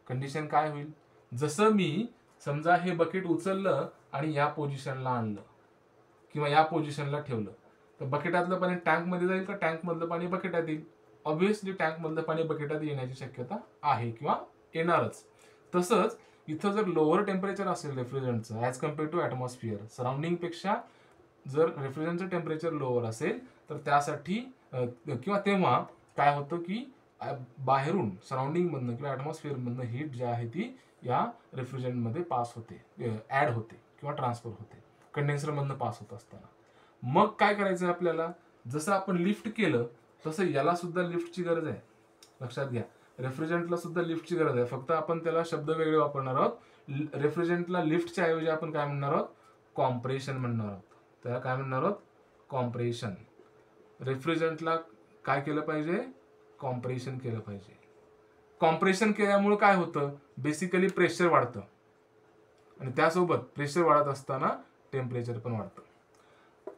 कंडिशन काय होईल, जसं मी समजा हे बकेट उचललं आणि या पोझिशनला आणलं किंवा या पोझिशनला ठेवलं, तर बकेटातलं पाणी टँक मध्ये जाईल का टँक मधलं पाणी बकेटात येईल. ऑब्व्हियसली टँक मधलं पाणी बकेटात येण्याची शक्यता आहे किंवा येणारच. तसंच इथं जर लोअर टेम्परेचर असेल रेफ्रिजरंटचं as compare to atmosphere, surrounding पेक्षा जर रेफ्रिजरंटचं टेम्परेचर लोअर असेल तर त्यासाठी किंवा तेव्हा काय होतं की बाहेरून सराउंडिंग मधनं किंवा ऍटमॉस्फिअर मधनं हीट जी आहे ती या रेफ्रिजरंट मध्ये पास होते, ऍड होते किंवा ट्रान्सफर होते कंडेन्सर मधनं पास होत असताना. मग काय करायचं आपल्याला, जसं आपण लिफ्ट केलं तसं याला सुद्धा लिफ्टची गरज आहे. लक्षात घ्या, रेफ्रिजरंटला सुद्धा लिफ्टची गरज आहे, फक्त आपण त्याला शब्द वेगळे वापरणार आहोत. रेफ्रिजरंटला लिफ्टच्या ऐवजी आपण काय म्हणणार आहोत, कॉम्प्रेशन म्हणणार आहोत. त्याला काय म्हणणार आहोत, कॉम्प्रेशन. रेफ्रिजरंटला काय केलं पाहिजे, कॉम्प्रेशन केलं पाहिजे. कॉम्प्रेशन केल्यामुळे काय होतं, बेसिकली प्रेशर वाढतं आणि त्यासोबत प्रेशर वाढत असताना टेम्परेचर पण वाढतं.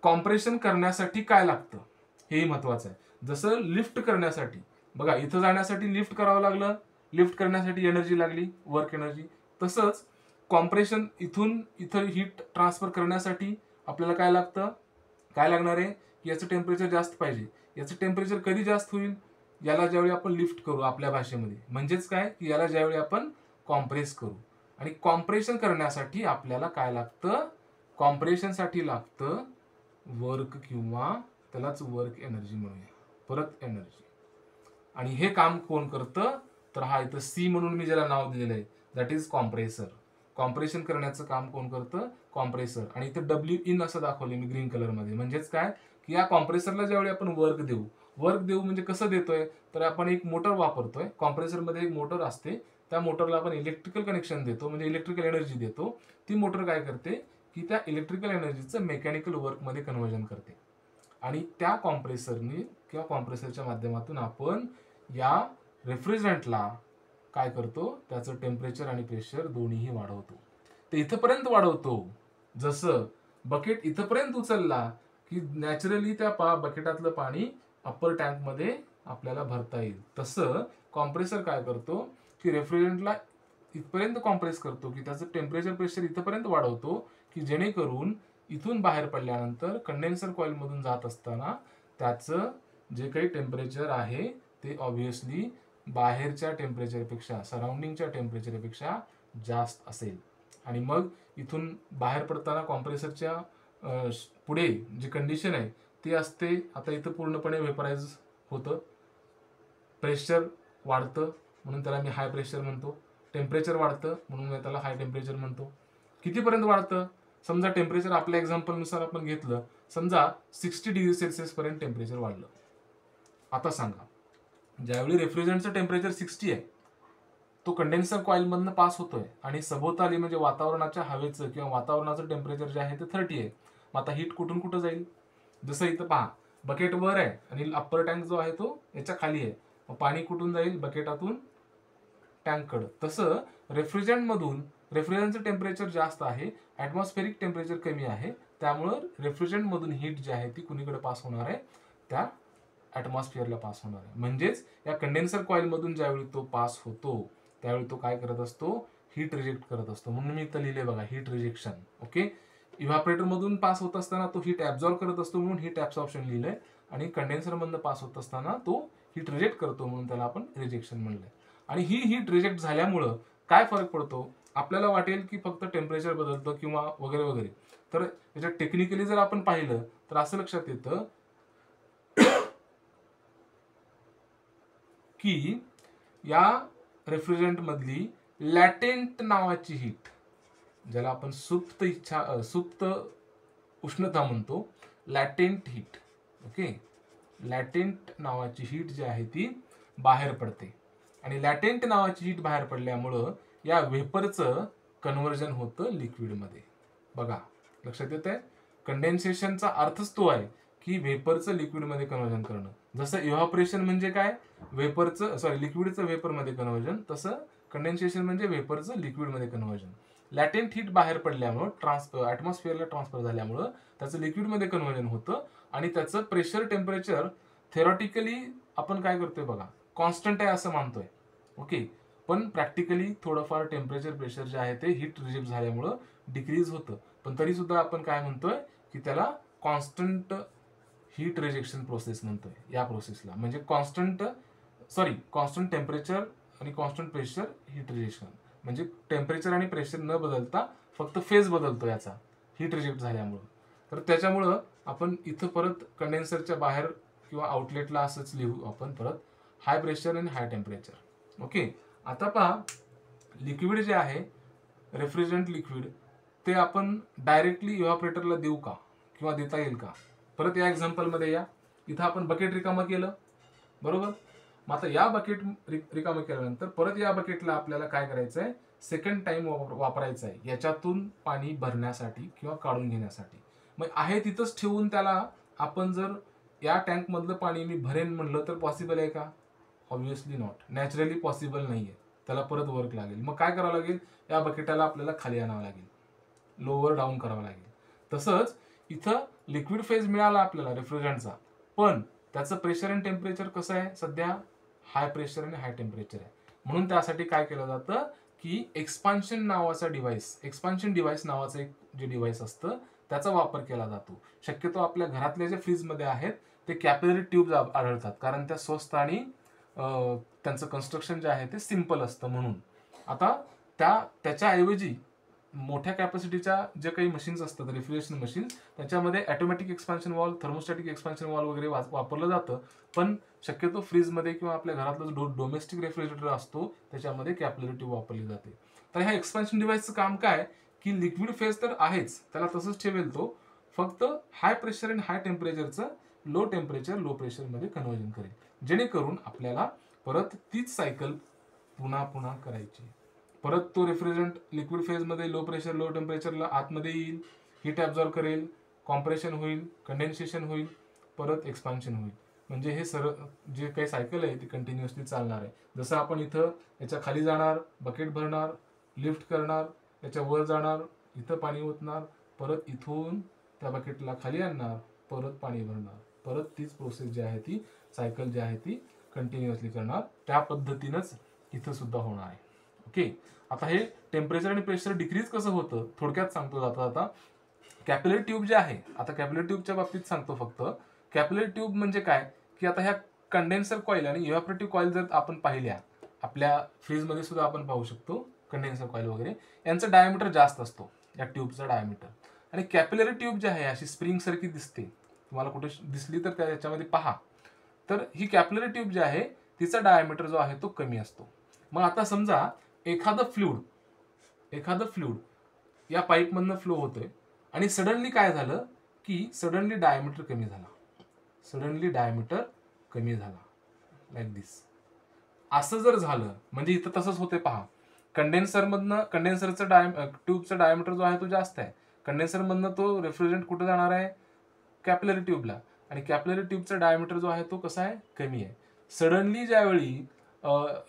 कॉम्प्रेशन करण्यासाठी काय लागतं हेही महत्वाचं आहे. जसं लिफ्ट करण्यासाठी बघा, इथं जाण्यासाठी लिफ्ट करावं लागलं, लिफ्ट करण्यासाठी एनर्जी लागली, वर्क एनर्जी. तसंच कॉम्प्रेशन इथून इथं हीट ट्रान्सफर करण्यासाठी आपल्याला काय लागतं, काय लागणार आहे, याचं टेम्परेचर जास्त पाहिजे. याचं टेम्परेचर कधी जास्त होईल, याला ज्यावेळी आपण लिफ्ट करू आपल्या भाषेमध्ये, म्हणजेच काय की याला ज्यावेळी आपण कॉम्प्रेस करू. आणि कॉम्प्रेशन करण्यासाठी आपल्याला काय लागतं, कॉम्प्रेशनसाठी लागतं वर्क किंवा त्यालाच वर्क एनर्जी म्हणूया, परत एनर्जी. आणि हे काम कोण करतं, तर हा इथं सी म्हणून मी ज्याला नाव दिलेलं आहे दॅट इज कॉम्प्रेसर. कॉम्प्रेशन करण्याचं काम कोण करतं, कॉम्प्रेसर. आणि इथं डब्ल्यू इन असं दाखवले मी ग्रीन कलर मध्ये, म्हणजेच काय की या कॉम्प्रेसरला ज्यावेळी आपण वर्क देऊ, वर्क देऊ म्हणजे कसं देतोय, तर आपण एक मोटर वापरतोय. कॉम्प्रेसरमध्ये एक मोटर असते, त्या मोटरला आपण इलेक्ट्रिकल कनेक्शन देतो, म्हणजे इलेक्ट्रिकल एनर्जी देतो. ती मोटर काय करते की त्या इलेक्ट्रिकल एनर्जीचं मेकॅनिकल वर्कमध्ये कन्व्हर्जन करते. आणि त्या कॉम्प्रेसरने किंवा कॉम्प्रेसरच्या माध्यमातून आपण या रेफ्रिजरंटला काय करतो, त्याचं टेम्परेचर आणि प्रेशर दोन्हीही वाढवतो. ते इथपर्यंत वाढवतो, जसं बकेट इथपर्यंत उचलला की नॅचरली त्या बकेटातलं पाणी अप्पर टँक मध्ये आपल्याला भरता येईल. तसं कॉम्प्रेसर काय करतो की रेफ्रिजरंटला इथपर्यंत कॉम्प्रेस करतो की त्याचं टेम्परेचर प्रेशर इथपर्यंत वाढवतो की जेणेकरून इथून बाहेर पडल्यानंतर कंडेन्सर कॉइल मधून जात असताना त्याचं जे काही टेम्परेचर आहे ते ऑब्व्हियसली बाहेरच्या टेम्परेचरपेक्षा, सराउंडिंगच्या टेम्परेचरपेक्षा जास्त असेल. आणि मग इथून बाहेर पडताना कॉम्प्रेसरच्या पुढे जी कंडिशन आहे ती असते, आता इथं पूर्णपणे वेपराइज होतं, प्रेशर वाढतं म्हणून त्याला मी हाय प्रेशर म्हणतो, टेम्परेचर वाढतं म्हणून मी त्याला हाय टेम्परेचर म्हणतो. कितीपर्यंत वाढतं, समजा टेम्परेचर आपल्या एक्झाम्पलनुसार आपण घेतलं, समजा 60 डिग्री सेल्सिअस पर्यंत टेम्परेचर वाढलं. आता सांगा, ज्यावेळी रेफ्रिजरंटचं टेम्परेचर 60 आहे, तो कंडेन्सर कॉइल मधनं पास होतोय आणि सभोवताली म्हणजे वातावरणाच्या हवेचं किंवा वातावरणाचं टेम्परेचर जे आहे ते 30 आहे. मग आता हीट कुठून कुठं जाईल, जसं इथं पहा बकेट वर आहे आणि अप्पर टँक जो आहे तो याच्या खाली आहे, मग पाणी कुठून जाईल, बकेटातून टँककडं. तसं रेफ्रिजरंट मधून, रेफ्रिजरंटचं टेम्परेचर जास्त आहे, ऍटमॉस्फेरिक टेम्परेचर कमी आहे, त्यामुळं रेफ्रिजरंट मधून हीट जी आहे ती कुणीकडे पास होणार आहे, त्या ऍटमॉस्फिअरला पास होणार आहे. म्हणजेच या कंडेन्सर कॉइल मधून ज्यावेळी तो पास होतो त्यावेळी तो काय करत असतो, हीट रिजेक्ट करत असतो. म्हणून मी इथं लिहिले बघा, हीट रिजेक्शन. ओके, इव्हापरेटर मधून पास होत असताना तो हीट ऍब्झॉर्ब करत असतो म्हणून हीट ऍब्सॉर्प्शन लिहिलंय, आणि कंडेन्सर मधनं पास होत असताना तो हीट रिजेक्ट करतो म्हणून त्याला आपण रिजेक्शन म्हणलंय. आणि ही हीट रिजेक्ट झाल्यामुळं काय फरक पडतो, आपल्याला वाटेल की फक्त टेम्परेचर बदलतं किंवा वगैरे वगैरे, तर याच्यात टेक्निकली जर आपण पाहिलं तर असं लक्षात येतं की या रेफ्रिजरंट मधली लॅटेंट नावाची हीट, ज्याला आपण सुप्त उष्णता म्हणतो, लॅटेंट हीट. ओके, लॅटेंट नावाची हीट जी आहे ती बाहेर पडते. आणि लॅटेंट नावाची हीट बाहेर पडल्यामुळं या व्हेपरचं कन्व्हर्जन होतं लिक्विडमध्ये. बघा, लक्षात येत आहे, कंडेन्सेशनचा अर्थच तो आहे की व्हेपरचं लिक्विडमध्ये कन्व्हर्जन करणं. जसं इव्हापरेशन म्हणजे काय, लिक्विडचं व्हेपरमध्ये कन्व्हर्जन, तसं कंडेन्सेशन म्हणजे व्हेपरचं लिक्विडमध्ये कन्व्हर्जन. लॅटेंट हीट बाहेर पडल्यामुळं ऍटमॉस्फिअरला ट्रान्सफर झाल्यामुळं त्याचं लिक्विडमध्ये कन्व्हर्जन होतं आणि त्याचं प्रेशर टेम्परेचर थेरॉटिकली आपण काय करतोय बघा, कॉन्स्टंट आहे असं मानतोय. ओके, पण प्रॅक्टिकली थोडंफार टेम्परेचर प्रेशर जे आहे ते हीट रिजेक्ट झाल्यामुळं डिक्रीज होतं, पण तरी सुद्धा आपण काय म्हणतोय की त्याला कॉन्स्टंट हीट रिजेक्शन प्रोसेस म्हणतोय. या प्रोसेसला म्हणजे कॉन्स्टंट टेम्परेचर आणि कॉन्स्टंट प्रेशर हीट रिजेक्शन, म्हणजे टेम्परेचर आणि प्रेशर न बदलता फक्त फेज बदलतो याचा हीट रिजेक्ट झाल्यामुळं. तर त्याच्यामुळं आपण इथं परत कंडेन्सरच्या बाहेर किंवा आउटलेटला असंच लिहू आपण परत, हाय प्रेशर आणि हाय टेम्परेचर. ओके, आता पहा, लिक्विड जे आहे रेफ्रिजरंट लिक्विड, ते आपण डायरेक्टली इव्हापरेटरला देऊ का किंवा देता येईल का. परत या एक्झाम्पल मध्ये या, इथं आपण बकेट रिकामं केलं, बरोबर. मग आता या बकेट रिकामं केल्यानंतर परत या बकेटला आपल्याला काय करायचं आहे, सेकंड टाइम वापरायचं आहे याच्यातून पाणी भरण्यासाठी किंवा काढून घेण्यासाठी. मग आहे तिथंच ठेवून त्याला आपण जर या टँक मधलं पाणी मी भरेन म्हणलं तर पॉसिबल आहे का, ऑब्व्हियसली नॉट, नॅचरली पॉसिबल नाही आहे, त्याला परत वर्क लागेल. मग काय करावं लागेल, या बकेटाला आपल्याला खाली आणावं लागेल, लोअर डाऊन करावं लागेल. तसंच इथं लिक्विड फेज मिळाला आपल्याला रेफ्रिजरंटचा, पण त्याचं प्रेशर आणि टेम्परेचर कसं आहे, सध्या हाय प्रेशर आणि हाय टेम्परेचर आहे. म्हणून त्यासाठी काय केलं जातं की एक्सपान्शन नावाचा डिव्हाइस, एक्सपान्शन डिव्हाइस नावाचं एक जे डिव्हाइस असतं त्याचा वापर केला जातो. शक्यतो आपल्या घरातल्या जे फ्रीजमध्ये आहेत ते कॅपिलरी ट्यूब आढळतात, कारण त्या स्वस्त आणि त्यांचं कन्स्ट्रक्शन जे आहे ते सिम्पल असतं. म्हणून आता त्याच्याऐवजी मोठ्या कॅपॅसिटीच्या जे काही मशीन्स असतात रेफ्रिजरेशन मशीन्स, त्याच्यामध्ये automatic expansion valve, thermostatic expansion valve वगैरे वापरलं जातं. पण शक्यतो फ्रीजमध्ये किंवा आपल्या घरातला जो डोमेस्टिक रेफ्रिजरेटर असतो त्याच्यामध्ये कॅपिलरी ट्यूब वापरली जाते. तर ह्या एक्सपान्शन डिव्हाइसचं काम काय की लिक्विड फेज तर आहेच, त्याला तसंच ठेवेल तो, फक्त हाय प्रेशर आणि हाय टेम्परेचरचं लो टेम्परेचर लो प्रेशरमध्ये कन्व्हर्जन करेल, जेणेकरून आपल्याला परत तीच सायकल पुन्हा पुन्हा करायची. परत तो रेफ्रिजरंट लिक्विड फेजमध्ये लो प्रेशर लो टेम्परेचरला आतमध्ये येईल, हीट ॲब्झॉर्ब करेल, कॉम्प्रेशन होईल, कंडेन्सेशन होईल, परत एक्सपान्शन होईल. म्हणजे हे जे काही सायकल आहे ती कंटिन्युअसली चालणार आहे. जसं आपण इथं याच्या खाली जाणार, बकेट भरणार, लिफ्ट करणार, त्याच्या वर जाणार, इथं पाणी ओतणार, परत इथून त्या बकेटला खाली आणणार, परत पाणी भरणार, परत तीच प्रोसेस जी आहे ती सायकल जी आहे ती कंटिन्युअसली करणार. त्या पद्धतीनंच इथं सुद्धा होणार आहे. ओके, आता हे टेम्परेचर आणि प्रेशर डिक्रीज कसं होतं थोडक्यात सांगतो जाता आता. कॅपिलरी ट्यूब जे आहे, आता कॅपिलरी ट्यूबच्या बाबतीत सांगतो फक्त. कॅपिलरी ट्यूब म्हणजे काय की आता ह्या कंडेन्सर कॉईल आणि इव्हॅपोरेटिव्ह कॉईल जर आपण पाहिल्या, आपल्या फ्रीजमध्ये सुद्धा आपण पाहू शकतो कंडेन्सर कॉईल वगैरे, यांचा डायमीटर जास्त असतो या ट्यूबचा डायमीटर. आणि कॅपिलरी ट्यूब जी आहे अशी स्प्रिंग सारखी दिसते, तुम्हाला कुठे दिसली तर त्याच्यामध्ये पहा. तर ही कॅपिलरी ट्यूब जी आहे तिचा डायमीटर जो आहे तो कमी असतो. मग आता समजा एखादं फ्लूइड या पाईपमधनं फ्लो होतोय आणि सडनली काय झालं की सडनली डायमीटर कमी झाला लाईक दिस. असं जर झालं म्हणजे इथं तसंच होते पहा. कंडेन्सरचं ट्यूबचा डायमीटर जो आहे तो जास्त आहे. कंडेन्सरमधनं तो रेफ्रिजरंट कुठे जाणार आहे, कॅपिलरी ट्यूबला, आणि कॅपिलरी ट्यूबचा डायमीटर जो आहे तो कसा आहे, कमी आहे. सडनली ज्यावेळी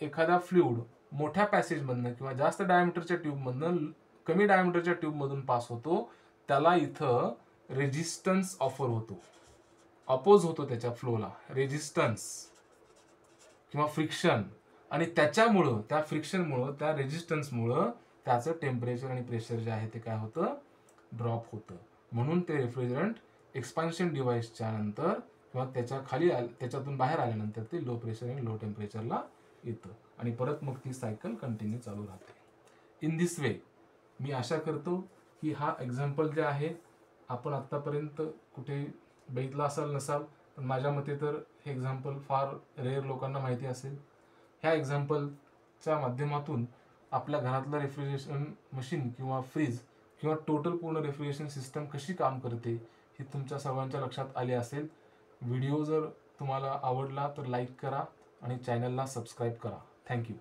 एखादा फ्लुइड मोठ्या पॅसेजमधनं किंवा जास्त डायमीटरच्या ट्यूबमधनं कमी डायमीटरच्या ट्यूबमधून पास होतो, त्याला इथं रेजिस्टन्स अपोज होतो त्याच्या फ्लोला, रेजिस्टन्स किंवा फ्रिक्शन. आणि त्याच्यामुळं त्या फ्रिक्शनमुळं त्या रेजिस्टन्समुळं त्याचं टेम्परेचर आणि प्रेशर जे आहे ते काय होतं, ड्रॉप होतं. म्हणून ते रेफ्रिजरंट एक्सपान्शन डिव्हाइसच्या नंतर किंवा त्याच्यातून बाहेर आल्यानंतर ते लो प्रेशर आणि लो टेम्परेचरला येतं आणि परत मग ती सायकल कंटिन्यू चालू राहते. इन दिस वे मी आशा करतो की हा एक्झाम्पल जे आहे आपण आत्तापर्यंत कुठे बघितला असाल नसाल, पण माझ्या मते तर हे एक्झाम्पल फार रेअर लोकांना माहिती असेल. ह्या एक्झाम्पलच्या माध्यमातून आपल्या घरातलं रेफ्रिजरेशन मशीन किंवा फ्रीज किंवा टोटल पूर्ण रेफ्रिजरेशन सिस्टम कशी काम करते हे तुमच्या सर्वांच्या लक्षात आले असेल. व्हिडिओ जर तुम्हाला आवडला तर लाईक करा आणि चॅनलला सबस्क्राईब करा. थँक्यू.